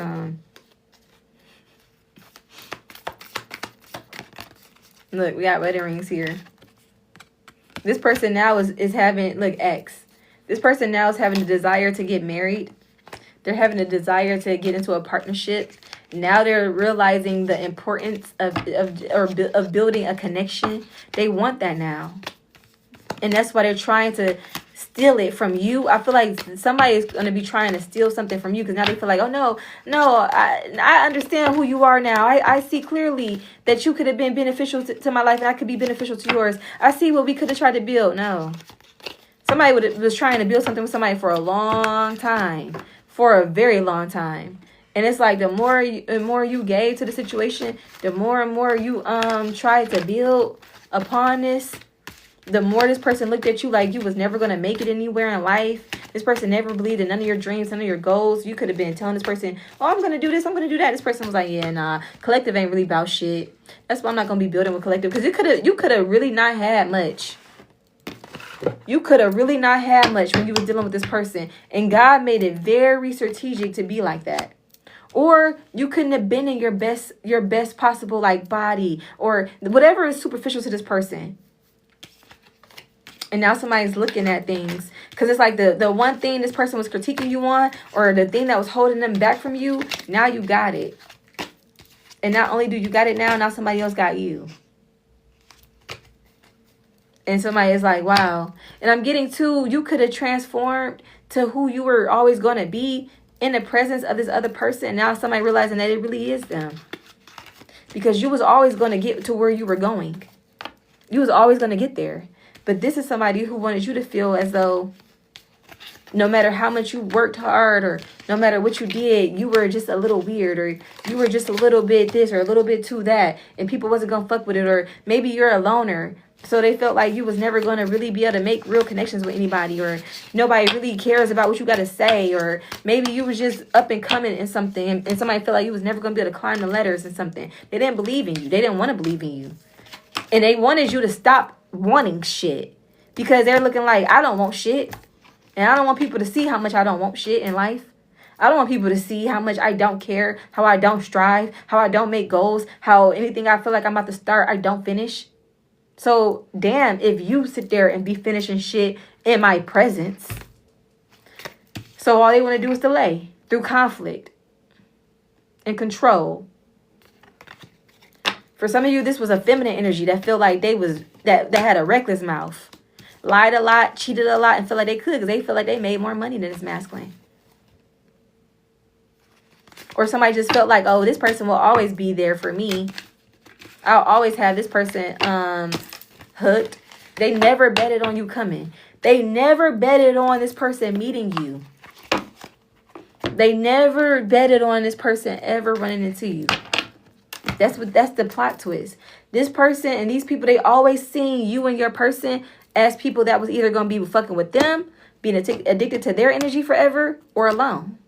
look, we got wedding rings here. This person now is having, look, X. This person now is having a desire to get married. They're having a desire to get into a partnership. Now they're realizing the importance of building a connection. They want that now. And that's why they're trying to steal it from you. I feel like somebody is going to be trying to steal something from you because now they feel like, oh, no, I understand who you are now. I see clearly that you could have been beneficial to my life and I could be beneficial to yours. I see what we could have tried to build. No. Somebody was trying to build something with somebody for a long time, for a very long time. And it's like the more you gave to the situation, the more and more you tried to build upon this, the more this person looked at you like you was never going to make it anywhere in life. This person never believed in none of your dreams, none of your goals. You could have been telling this person, oh, I'm going to do this, I'm going to do that. This person was like, yeah, nah, collective ain't really about shit. That's why I'm not going to be building with collective. Because you could have really not had much. You could have really not had much when you was dealing with this person. And God made it very strategic to be like that. Or you couldn't have been in your best possible like body or whatever is superficial to this person. And now somebody's looking at things because it's like the one thing this person was critiquing you on or the thing that was holding them back from you. Now you got it. And not only do you got it now somebody else got you. And somebody is like, wow. And I'm getting to, you could have transformed to who you were always going to be in the presence of this other person. And now somebody realizing that it really is them. Because you was always going to get to where you were going. You was always going to get there. But this is somebody who wanted you to feel as though no matter how much you worked hard or no matter what you did, you were just a little weird or you were just a little bit this or a little bit to that. And people wasn't going to fuck with it. Or maybe you're a loner. So they felt like you was never going to really be able to make real connections with anybody or nobody really cares about what you got to say. Or maybe you was just up and coming in something and somebody felt like you was never going to be able to climb the ladders in something. They didn't believe in you. They didn't want to believe in you. And they wanted you to stop wanting shit because they're looking like, I don't want shit. And I don't want people to see how much I don't want shit in life. I don't want people to see how much I don't care, how I don't strive, how I don't make goals, how anything I feel like I'm about to start, I don't finish. So, damn, if you sit there and be finishing shit in my presence. So all they want to do is delay through conflict and control. For some of you, this was a feminine energy that felt like that had a reckless mouth. Lied a lot, cheated a lot, and feel like they could because they feel like they made more money than this masculine. Or somebody just felt like, oh, this person will always be there for me. I'll always have this person hooked. They never betted on you coming. They never betted on this person meeting you. They never betted on this person ever running into you. That's the plot twist. This person and these people, they always seen you and your person as people that was either going to be fucking with them, being addicted to their energy forever, or alone.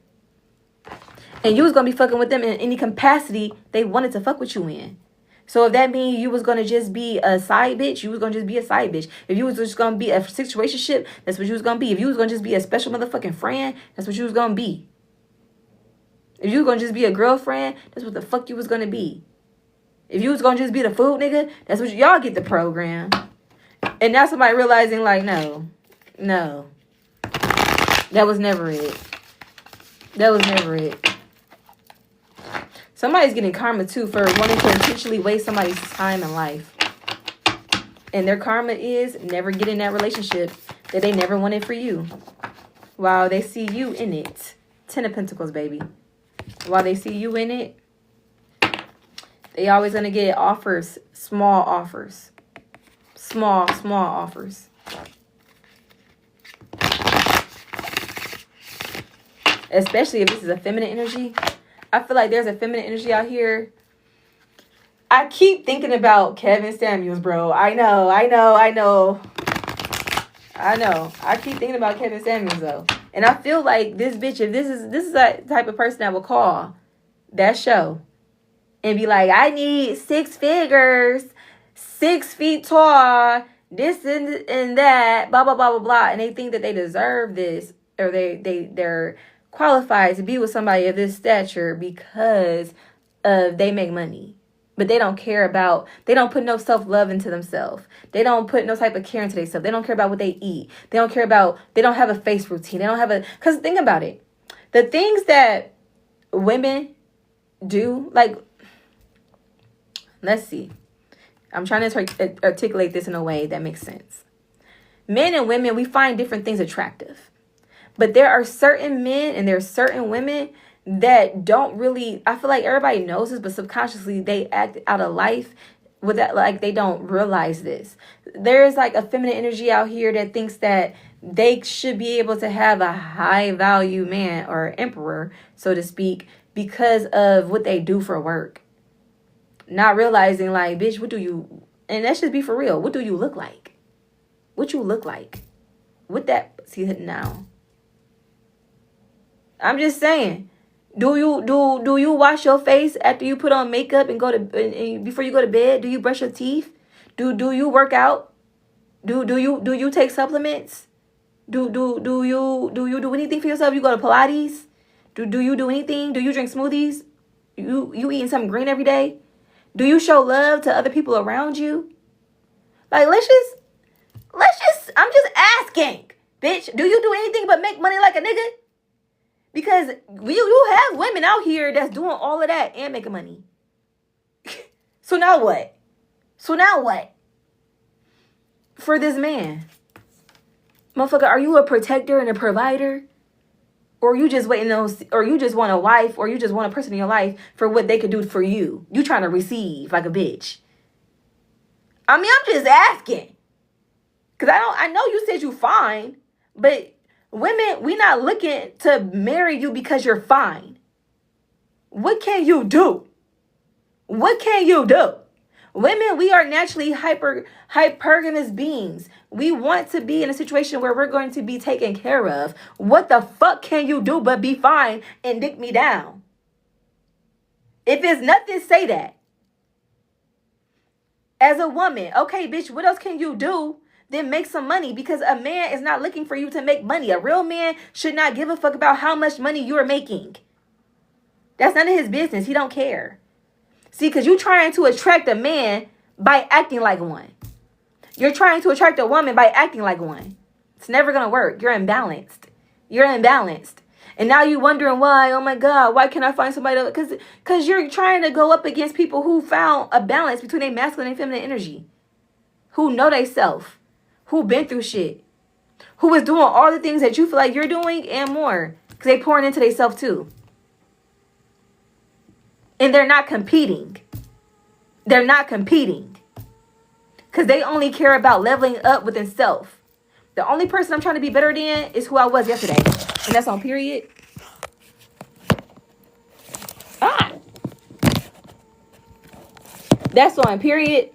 And you was going to be fucking with them in any capacity they wanted to fuck with you in. So if that means you was going to just be a side bitch, you was going to just be a side bitch. If you was just going to be a situationship, that's what you was going to be. If you was going to just be a special motherfucking friend, that's what you was going to be. If you was going to just be a girlfriend, that's what the fuck you was going to be. If you was going to just be the food nigga, that's what y'all get the program. And now somebody realizing like, no. That was never it. That was never it. Somebody's getting karma too for wanting to intentionally waste somebody's time in life. And their karma is never getting that relationship that they never wanted for you. While they see you in it. 10 of Pentacles, baby. While they see you in it, they always going to get offers. Small offers. Small offers. Especially if this is a feminine energy. I feel like there's a feminine energy out here. I keep thinking about Kevin Samuels, bro. I know. I keep thinking about Kevin Samuels, though. And I feel like this bitch, if this is that type of person that will call that show and be like, I need 6 figures, 6 feet tall, this and that, blah, blah, blah, blah, blah. And they think that they deserve this, or they're qualified to be with somebody of this stature because they make money. But they don't care about, they don't put no self-love into themselves. They don't put no type of care into themselves. They don't care about what they eat. They don't care about, they don't have a face routine. They don't have because think about it. The things that women do, like, let's see. I'm trying to articulate this in a way that makes sense. Men and women, we find different things attractive. But there are certain men and there are certain women that don't really, I feel like everybody knows this, but subconsciously they act out of life with that, like they don't realize this. There's like a feminine energy out here that thinks that they should be able to have a high value man or emperor, so to speak, because of what they do for work. Not realizing, like, bitch, what do you, and let's just be for real, what do you look like? What you look like? With that, see it now. I'm just saying, do you wash your face after you put on makeup and go to and before you go to bed? Do you brush your teeth? Do you work out? Do you take supplements? Do you do anything for yourself? You go to Pilates? Do you do anything? Do you drink smoothies? You eating something green every day? Do you show love to other people around you? Like, let's just I'm just asking, bitch. Do you do anything but make money like a nigga? Because you have women out here that's doing all of that and making money. So now what? For this man, motherfucker, are you a protector and a provider? Or you just waiting on, or you just want a wife, or you just want a person in your life for what they could do for you? You trying to receive like a bitch. I mean, I'm just asking. Because I know you said you fine, but women, we not looking to marry you because you're fine. What can you do? What can you do? Women, we are naturally hypergamous beings. We want to be in a situation where we're going to be taken care of. What the fuck can you do but be fine and dick me down? If it's nothing, say that. As a woman, okay, bitch, what else can you do? Then make some money, because a man is not looking for you to make money. A real man should not give a fuck about how much money you're making. That's none of his business. He don't care. See, because you're trying to attract a man by acting like one. You're trying to attract a woman by acting like one. It's never going to work. You're imbalanced. And now you're wondering why, oh my God, why can't I find somebody else? Because you're trying to go up against people who found a balance between their masculine and feminine energy. Who know they self. Who been through shit. Who is doing all the things that you feel like you're doing and more. Because they pouring into themselves too. And they're not competing. Because they only care about leveling up within self. The only person I'm trying to be better than is who I was yesterday. And that's on period. That's on period.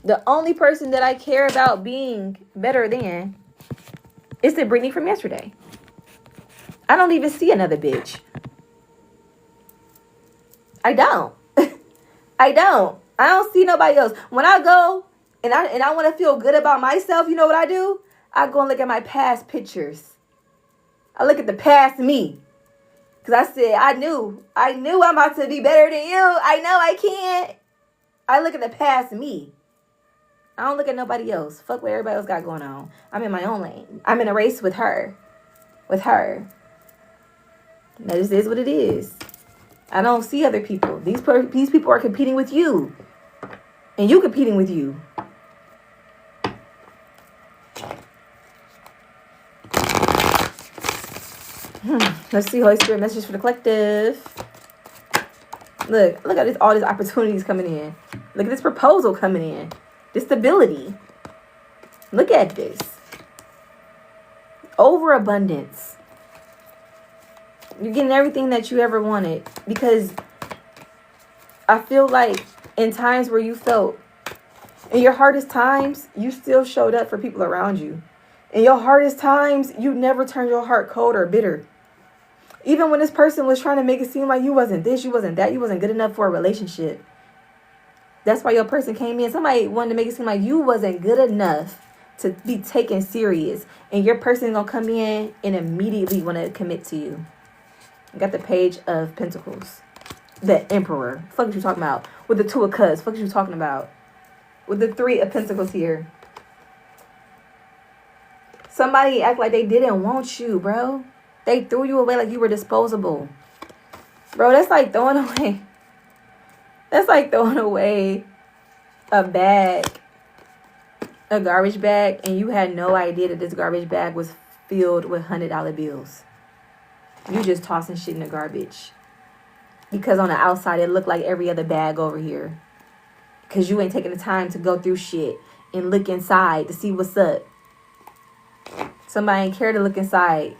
The only person that I care about being better than is the Brittany from yesterday. I don't even see another bitch. I don't. I don't see nobody else. When I go and I want to feel good about myself, you know what I do? I go and look at my past pictures. I look at the past me. Because I said, I knew I'm about to be better than you. I know I can't. I look at the past me. I don't look at nobody else. Fuck what everybody else got going on. I'm in my own lane. I'm in a race with her. That just is what it is. I don't see other people. These people are competing with you. And you competing with you. Let's see, Holy Spirit, message for the collective. Look at this, all these opportunities coming in. Look at this proposal coming in. This stability. Look at this. Overabundance. You're getting everything that you ever wanted. Because I feel like in times where you felt, in your hardest times, you still showed up for people around you. In your hardest times, you never turned your heart cold or bitter. Even when this person was trying to make it seem like you wasn't this, you wasn't that, you wasn't good enough for a relationship. That's why your person came in. Somebody wanted to make it seem like you wasn't good enough to be taken serious. And your person is going to come in and immediately want to commit to you. You got the Page of Pentacles. The Emperor. Fuck what you talking about. With the Two of Cups. Fuck what you talking about. With the Three of Pentacles here. Somebody act like they didn't want you, bro. They threw you away like you were disposable. Bro, that's like throwing away. That's like throwing away a bag a garbage bag and you had no idea that this garbage bag was filled with $100 bills. You just tossing shit in the garbage. Because on the outside, it looked like every other bag over here. Because you ain't taking the time to go through shit and look inside to see what's up. Somebody ain't care to look inside.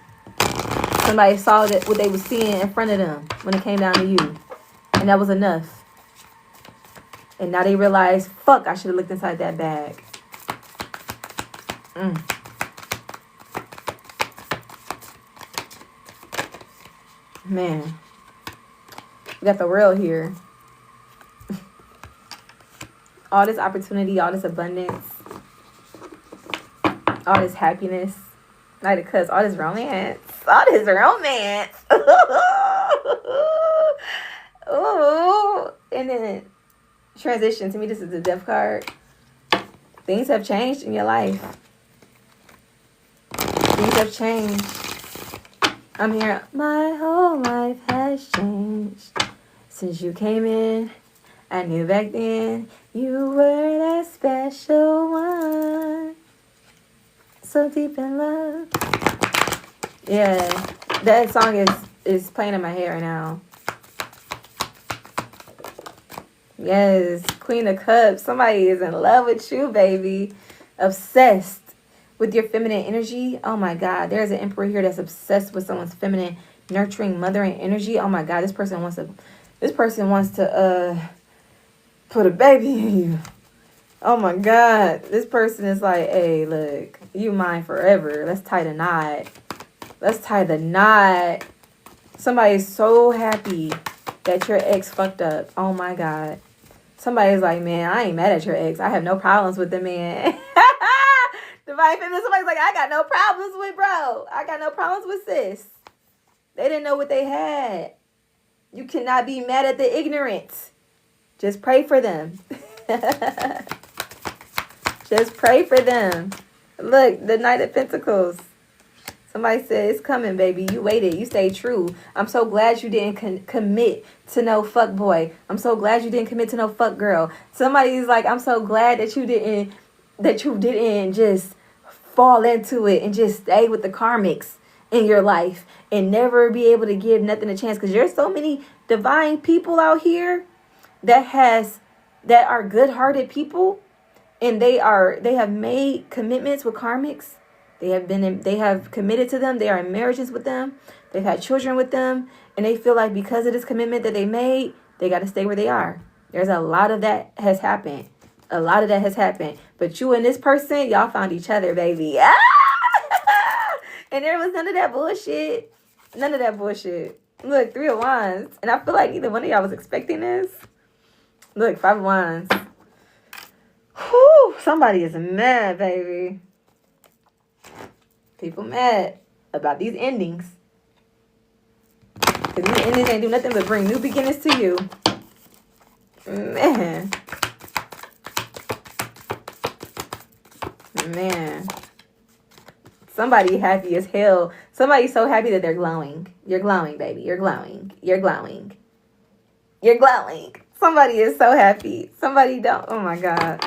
Somebody saw that what they was seeing in front of them when it came down to you. And that was enough. And now they realize, fuck, I should have looked inside that bag. Man. We got the real here. All this opportunity, all this abundance, all this happiness, Knight of Cups, all this romance, Ooh. And then transition. To me, this is the Death card. Things have changed in your life. Things have changed. I'm here. My whole life has changed since you came in. I knew back then you were that special one. So deep in love. Yeah, that song is playing in my head right now. Yes, Queen of Cups. Somebody is in love with you, baby. Obsessed with your feminine energy. Oh my God, there's an emperor here that's obsessed with someone's feminine, nurturing, mothering energy. Oh my God, this person wants to put a baby in you. Oh my God, this person is like, hey, look, you mine forever. Let's tie the knot. Somebody's so happy that your ex fucked up. Oh my God. Somebody's like, man, I ain't mad at your ex. I have no problems with the man. Divine Feminine, somebody's like, I got no problems with bro. I got no problems with sis. They didn't know what they had. You cannot be mad at the ignorant. Just pray for them. Just pray for them. Look, the Knight of Pentacles. Somebody said, it's coming, baby. You waited. You stayed true. I'm so glad you didn't commit to no fuck boy. I'm so glad you didn't commit to no fuck girl. Somebody's like, I'm so glad that you didn't just fall into it and just stay with the karmics in your life and never be able to give nothing a chance. Because there's so many divine people out here that are good-hearted people, and they have made commitments with karmics. They have committed to them. They are in marriages with them. They've had children with them. And they feel like because of this commitment that they made, they got to stay where they are. There's a lot of that has happened. But you and this person, y'all found each other, baby. Ah! And there was none of that bullshit. Look, 3 of Wands. And I feel like neither one of y'all was expecting this. Look, 5 of Wands. Whew, somebody is mad, baby. People mad about these endings. Because these endings ain't do nothing but bring new beginnings to you. Man. Somebody happy as hell. Somebody's so happy that they're glowing. You're glowing, baby. You're glowing. Somebody is so happy. Somebody don't. Oh, my God.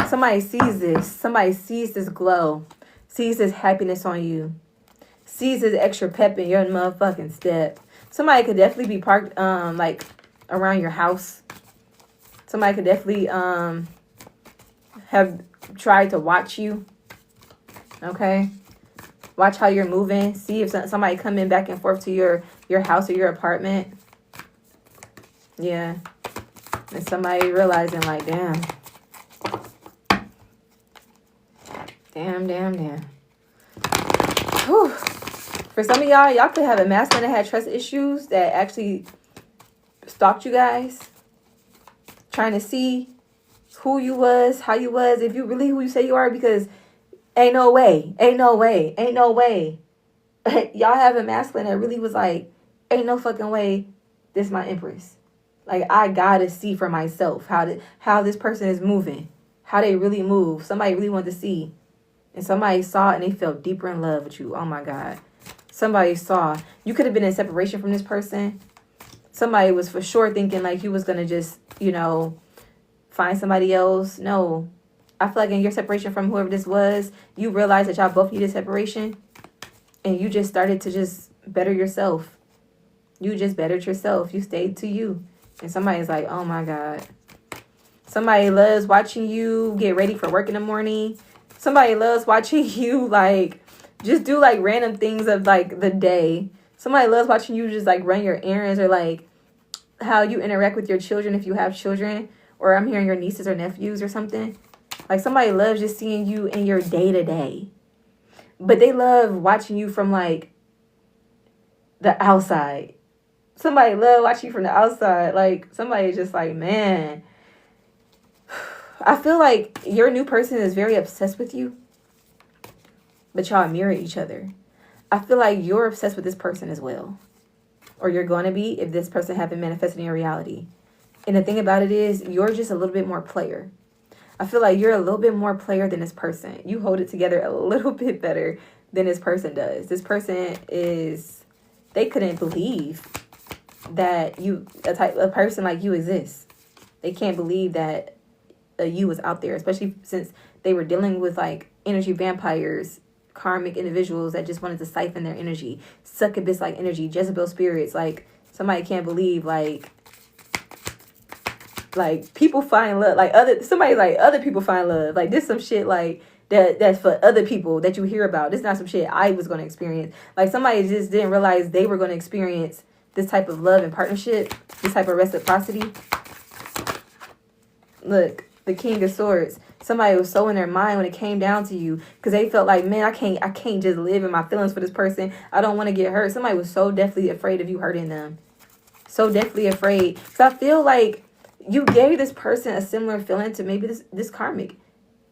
Somebody sees this. Somebody sees this glow. Sees this happiness on you. Sees this extra pep in your motherfucking step. Somebody could definitely be parked like around your house. Somebody could definitely have tried to watch you. Okay? Watch how you're moving. See if somebody coming back and forth to your house or your apartment. Yeah. And somebody realizing like, damn. Whew. For some of y'all could have a masculine that had trust issues that actually stalked you guys. Trying to see who you was, how you was, if you really who you say you are, because ain't no way. Y'all have a masculine that really was like, ain't no fucking way this my empress. Like, I gotta see for myself how this person is moving. How they really move. Somebody really wanted to see. And somebody saw it and they fell deeper in love with you. Oh my God. Somebody saw. You could have been in separation from this person. Somebody was for sure thinking like you was going to just, find somebody else. No. I feel like in your separation from whoever this was, you realized that y'all both needed separation. And you just started to just better yourself. You just bettered yourself. You stayed to you. And somebody's like, oh my God. Somebody loves watching you get ready for work in the morning. Somebody loves watching you, like, just do, like, random things of, like, the day. Somebody loves watching you just, like, run your errands, or, like, how you interact with your children if you have children. Or I'm hearing your nieces or nephews or something. Like, somebody loves just seeing you in your day-to-day. But they love watching you from, like, the outside. Somebody love watching you from the outside. Like, somebody's just like, man. I feel like your new person is very obsessed with you. But y'all mirror each other. I feel like you're obsessed with this person as well. Or you're going to be if this person haven't manifested in your reality. And the thing about it is, you're just a little bit more player. I feel like you're a little bit more player than this person. You hold it together a little bit better than this person does. This person is, they couldn't believe that a person like you exists. They can't believe that you was out there, especially since they were dealing with like energy vampires, karmic individuals that just wanted to siphon their energy, succubus like energy, Jezebel spirits. Like, somebody can't believe like people find love, like other people find love. Like, this some shit like that's for other people that you hear about. This is not some shit I was going to experience. Like, somebody just didn't realize they were going to experience this type of love and partnership, this type of reciprocity. Look, the King of Swords. Somebody was so in their mind when it came down to you, because they felt like, man, I can't just live in my feelings for this person. I don't want to get hurt. Somebody was so definitely afraid of you hurting them. So definitely afraid. So I feel like you gave this person a similar feeling to maybe this karmic.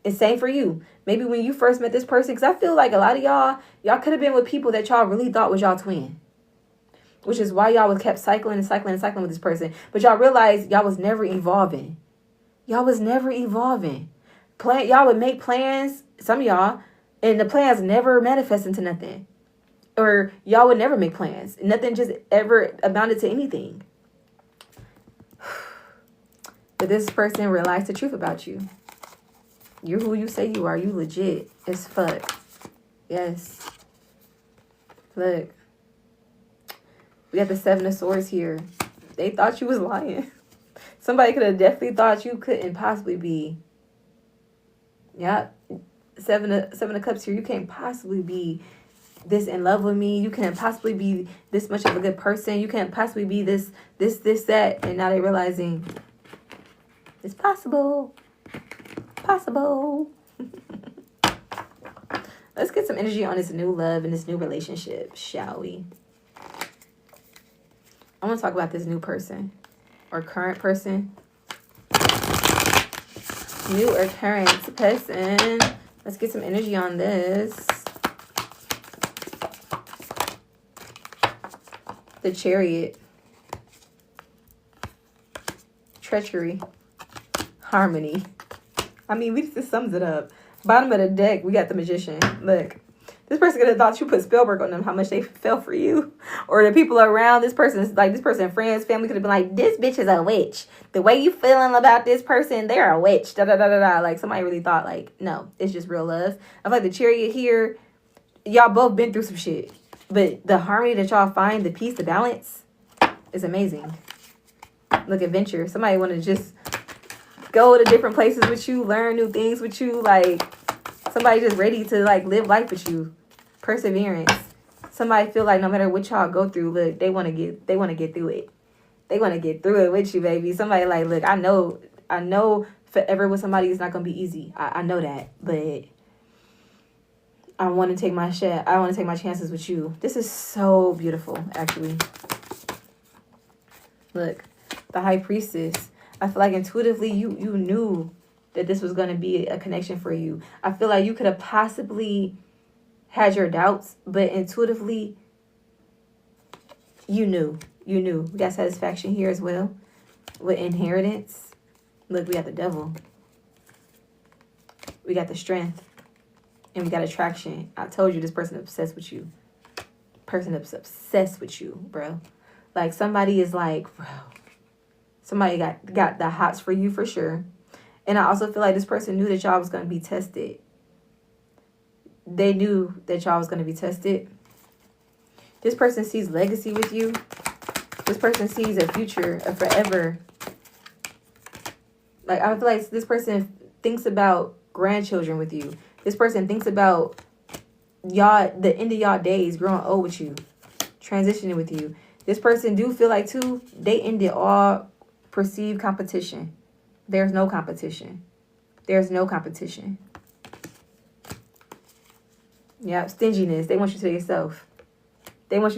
It's same for you. Maybe when you first met this person, because I feel like a lot of y'all could have been with people that y'all really thought was y'all twin. Which is why y'all was kept cycling and cycling and cycling with this person. But y'all realized y'all was never evolving. Y'all was never evolving. Y'all would make plans, some of y'all, and the plans never manifest into nothing. Or y'all would never make plans. Nothing just ever amounted to anything. But this person realized the truth about you. You're who you say you are. You legit as fuck. Yes. Look. We got the Seven of Swords here. They thought you was lying. Somebody could have definitely thought you couldn't possibly be. Yeah. Seven of Cups here. You can't possibly be this in love with me. You can't possibly be this much of a good person. You can't possibly be this, that. And now they're realizing it's possible. Possible. Let's get some energy on this new love and this new relationship, shall we? I want to talk about this new person or current person. New or current person. Let's get some energy on this. The Chariot. Treachery. Harmony. I mean, this sums it up. Bottom of the deck, we got the Magician. Look, this person could have thought you put spell work on them, how much they fell for you. Or the people around this person, friends, family could have been like, this bitch is a witch. The way you feeling about this person, they're a witch. Da da da da da. Like, somebody really thought, like, no, it's just real love. I feel like the Chariot here, y'all both been through some shit. But the harmony that y'all find, the peace, the balance, is amazing. Look, adventure. Somebody want to just go to different places with you, learn new things with you. Like, somebody just ready to, like, live life with you. Perseverance. Somebody feel like no matter what y'all go through, look, they want to get through it. They want to get through it with you, baby. Somebody like, look, I know forever with somebody is not going to be easy. I know that, but I want to take my shot. I want to take my chances with you. This is so beautiful, actually. Look, the High Priestess. I feel like intuitively you knew that this was going to be a connection for you. I feel like you could have possibly had your doubts, but intuitively you knew. We got satisfaction here as well with inheritance. Look, we got the Devil. We got the Strength. And we got attraction. I told you this person obsessed with you. Person is obsessed with you, bro. Like, somebody is like, bro. Somebody got the hots for you for sure. And I also feel like this person knew that y'all was going to be tested. They knew that y'all was going to be tested. This person sees legacy with you. This person sees a future, a forever. Like, I feel like this person thinks about grandchildren with you. This person thinks about y'all, the end of y'all days, growing old with you, transitioning with you. This person do feel like, too, they ended all perceived competition. There's no competition. There's no competition. Yeah, stinginess. They want you to yourself. They want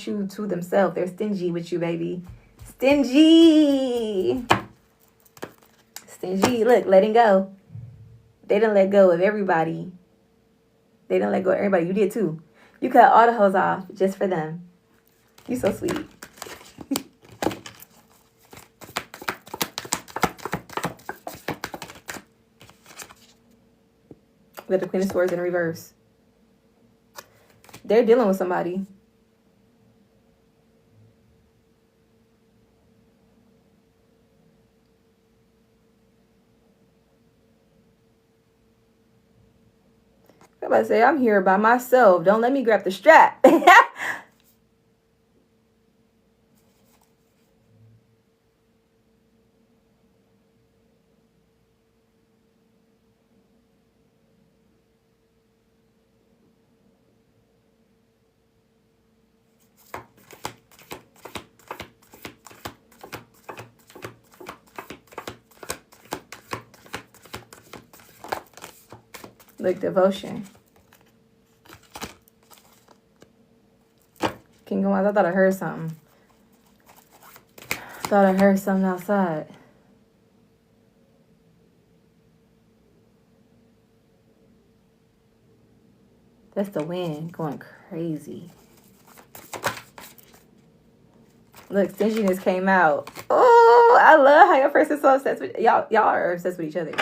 you to themselves. They're stingy with you, baby. Stingy. Stingy. Look, letting go. They didn't let go of everybody. They didn't let go of everybody. You did too. You cut all the hoes off just for them. You so sweet. With the Queen of Swords in reverse. They're dealing with somebody. I'm about to say, I'm here by myself. Don't let me grab the strap. Look, devotion. King of Wands, I thought I heard something. Thought I heard something outside. That's the wind going crazy. Look, stinginess came out. Oh, I love how your person's so obsessed with y'all. Y'all are obsessed with each other.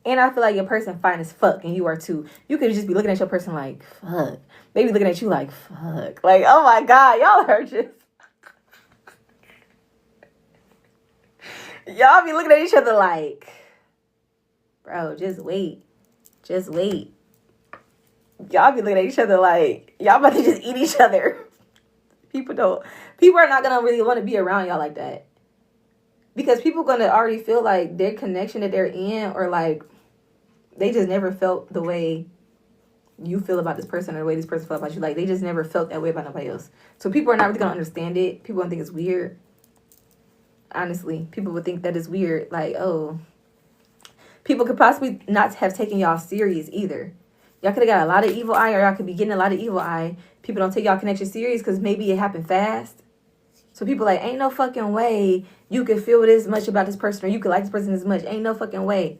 And I feel like your person fine as fuck, and you are too. You could just be looking at your person like, fuck. Maybe looking at you like, fuck. Like, oh my God, y'all are just... Y'all be looking at each other like, bro, just wait. Just wait. Y'all be looking at each other like, y'all about to just eat each other. People are not going to really want to be around y'all like that. Because people going to already feel like their connection that they're in, or like, they just never felt the way you feel about this person or the way this person felt about you. Like, they just never felt that way about nobody else. So people are not really going to understand it. People don't think it's weird. Honestly, people would think that is weird. Like, oh, people could possibly not have taken y'all serious either. Y'all could have got a lot of evil eye, or y'all could be getting a lot of evil eye. People don't take y'all connection serious because maybe it happened fast. So people like, ain't no fucking way you could feel this much about this person, or you could like this person this much. Ain't no fucking way.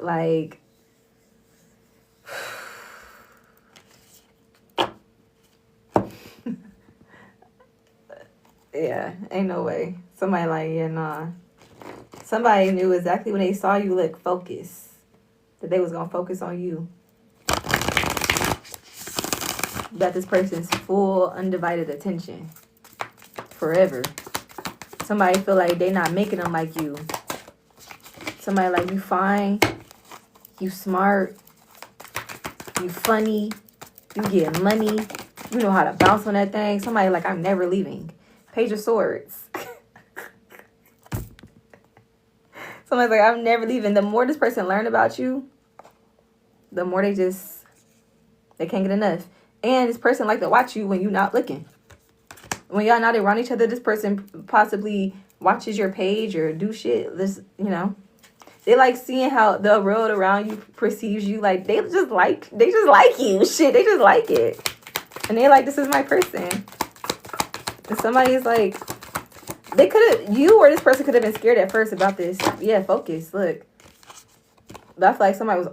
Like, yeah, ain't no way. Somebody like, yeah, nah. Somebody knew exactly when they saw you look focused, that they was going to focus on you. Got this person's full, undivided attention. Forever. Somebody feel like they not making them like you. Somebody like, you fine, you smart, you funny, you get money, you know how to bounce on that thing. Somebody like, I'm never leaving. Page of Swords. Somebody's like, I'm never leaving. The more this person learn about you, the more they can't get enough. And this person like to watch you when you're not looking. When y'all not around each other, this person possibly watches your page or do shit. This, you know, they like seeing how the world around you perceives you. Like, they just like you. Shit, they just like it. And they like, this is my person. And somebody's like, they could have, you or this person could have been scared at first about this. Yeah, focus, look. But I feel like somebody was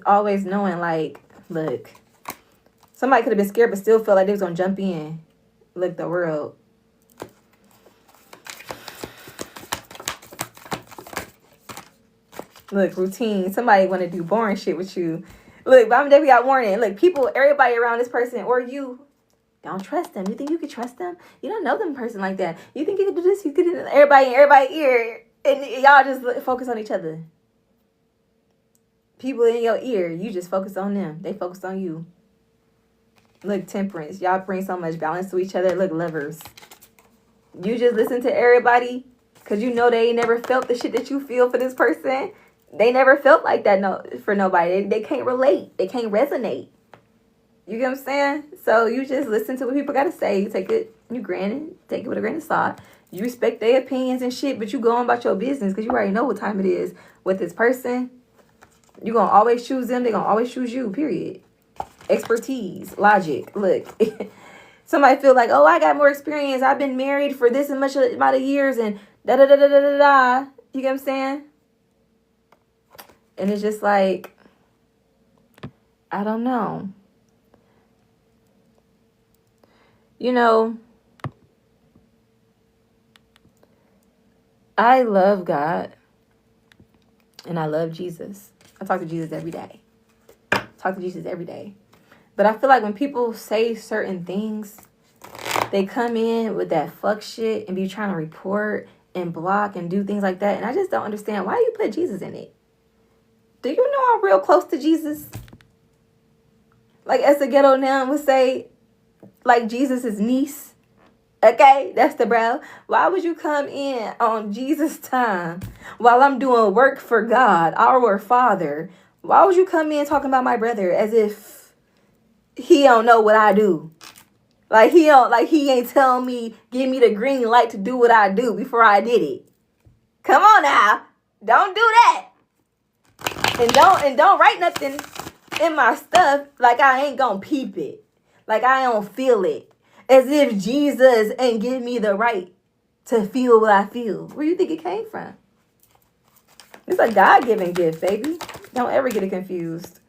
always knowing, like, look. Somebody could have been scared but still felt like they was going to jump in. Look, the world. Look, routine. Somebody want to do boring shit with you. Look, but I'm definitely got warning. Look, people, everybody around this person or you, don't trust them. You think you could trust them? You don't know them person like that. You think you could do this? You could do that. Everybody ear. And y'all just focus on each other. People in your ear, you just focus on them. They focus on you. Look, temperance. Y'all bring so much balance to each other. Look, lovers. You just listen to everybody because you know they ain't never felt the shit that you feel for this person. They never felt like that for nobody. They can't relate. They can't resonate. You get what I'm saying? So you just listen to what people got to say. You take it, you granted, take it with a grain of salt. You respect their opinions and shit, but you go on about your business because you already know what time it is with this person. You're going to always choose them. They're going to always choose you, period. Expertise, logic. Look, somebody feel like, oh, I got more experience. I've been married for this and much amount of years and da-da-da-da-da-da-da. You get what I'm saying? And it's just like, I don't know. You know, I love God and I love Jesus. I talk to Jesus every day. Talk to Jesus every day. But I feel like when people say certain things, they come in with that fuck shit and be trying to report and block and do things like that. And I just don't understand why you put Jesus in it. Do you know I'm real close to Jesus? Like as the ghetto now would say, like Jesus' niece. Okay, that's the bro. Why would you come in on Jesus' time while I'm doing work for God, our Father? Why would you come in talking about my brother as if he don't know what I do? Like he ain't telling me, give me the green light to do what I do before I did it. Come on now. Don't do that. And don't write nothing in my stuff like I ain't gonna peep it. Like I don't feel it. As if Jesus ain't give me the right to feel what I feel. Where you think it came from? It's a God-given gift, baby. Don't ever get it confused.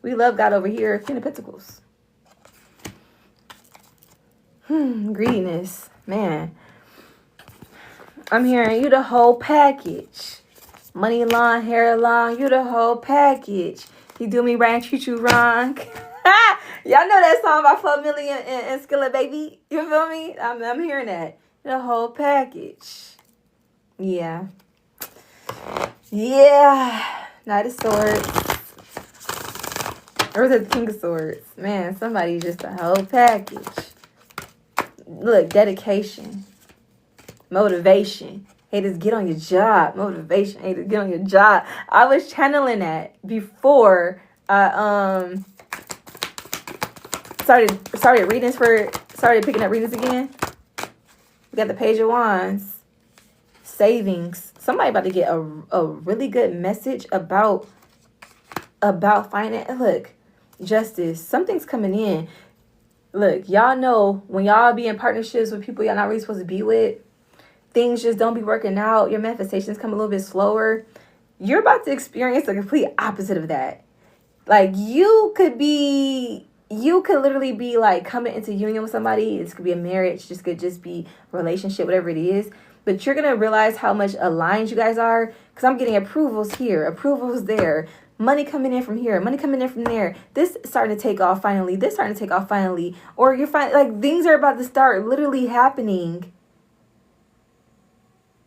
We love God over here, King of Pentacles. Greediness. Man. I'm hearing you the whole package. Money long, hair long, you the whole package. You do me right and treat you wrong. Y'all know that song by 4 Million and Skillet Baby? You feel me? I'm hearing that. The whole package. Yeah. Yeah. Knight of Swords. Or was it the King of Swords? Man, somebody just a whole package. Look, dedication. Motivation. Haters, get on your job. Motivation. Haters, get on your job. I was channeling that before I started picking up readings again. We got the Page of Wands. Savings. Somebody about to get a really good message about finance. Look, justice. Something's coming in. Look, y'all know when y'all be in partnerships with people y'all not really supposed to be with, things just don't be working out. Your manifestations come a little bit slower. You're about to experience the complete opposite of that. Like you could literally be like coming into union with somebody. This could be a marriage. This could just be a relationship, whatever it is. But you're going to realize how much aligned you guys are. Because I'm getting approvals here, approvals there. Money coming in from here, money coming in from there. This is starting to take off finally. This starting to take off finally. Or you're like things are about to start literally happening.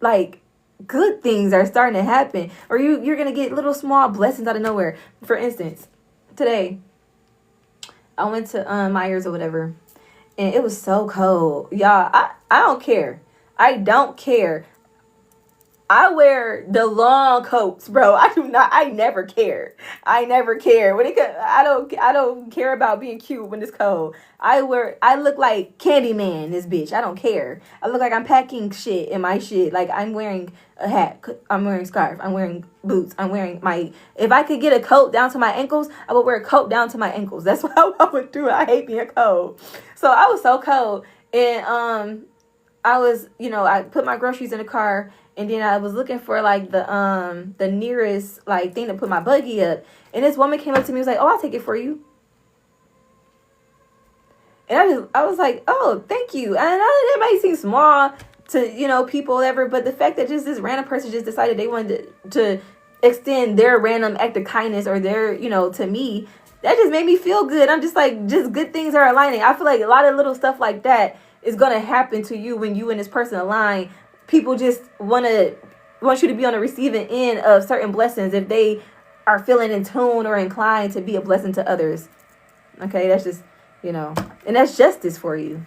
Like good things are starting to happen. Or you're going to get little small blessings out of nowhere. For instance, today I went to Myers or whatever, and it was so cold. Y'all, I don't care. I don't care. I wear the long coats, bro. I never care. I never care. I don't care about being cute when it's cold. I look like Candyman, this bitch. I don't care. I look like I'm packing shit in my shit. Like I'm wearing a hat. I'm wearing a scarf. I'm wearing boots. If I could get a coat down to my ankles, I would wear a coat down to my ankles. That's what I would do. I hate being cold. So I was so cold. And, I was, I put my groceries in the car. And then I was looking for like the nearest like thing to put my buggy up. And this woman came up to me and was like, oh, I'll take it for you. And I was like, oh, thank you. And it might seem small to, people, whatever. But the fact that just this random person just decided they wanted to extend their random act of kindness or their, to me, that just made me feel good. I'm just like, just good things are aligning. I feel like a lot of little stuff like that is going to happen to you when you and this person align. People just want to wants you to be on the receiving end of certain blessings if they are feeling in tune or inclined to be a blessing to others. Okay, that's just, you know, and that's justice for you.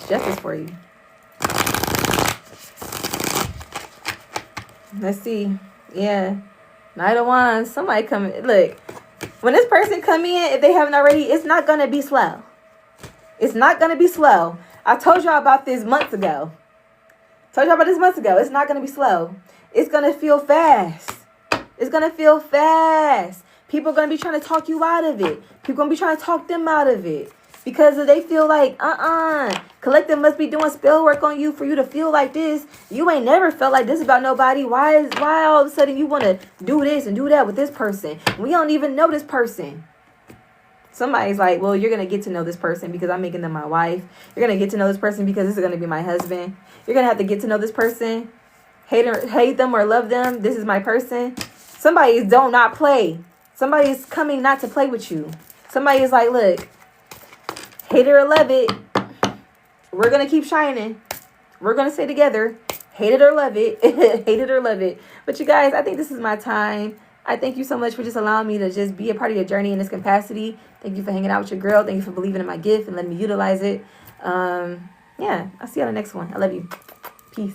Justice for you. Let's see. Yeah. Knight of Wands. Somebody come in. Look, when this person come in, if they haven't already, it's not going to be slow. It's not going to be slow. I told y'all about this months ago. It's not going to be slow. It's going to feel fast. It's going to feel fast. People are going to be trying to talk you out of it. People are going to be trying to talk them out of it. Because they feel like, collective must be doing spell work on you for you to feel like this. You ain't never felt like this about nobody. Why all of a sudden you want to do this and do that with this person? We don't even know this person. Somebody's like, well, you're going to get to know this person because I'm making them my wife. You're going to get to know this person because this is going to be my husband. You're going to have to get to know this person. Hate them or love them. This is my person. Somebody's don't not play. Somebody's coming not to play with you. Somebody is like, look, hate it or love it, we're going to keep shining. We're going to stay together. Hate it or love it. Hate it or love it. But you guys, I think this is my time. I thank you so much for just allowing me to just be a part of your journey in this capacity. Thank you for hanging out with your girl. Thank you for believing in my gift and letting me utilize it. Yeah, I'll see you on the next one. I love you. Peace.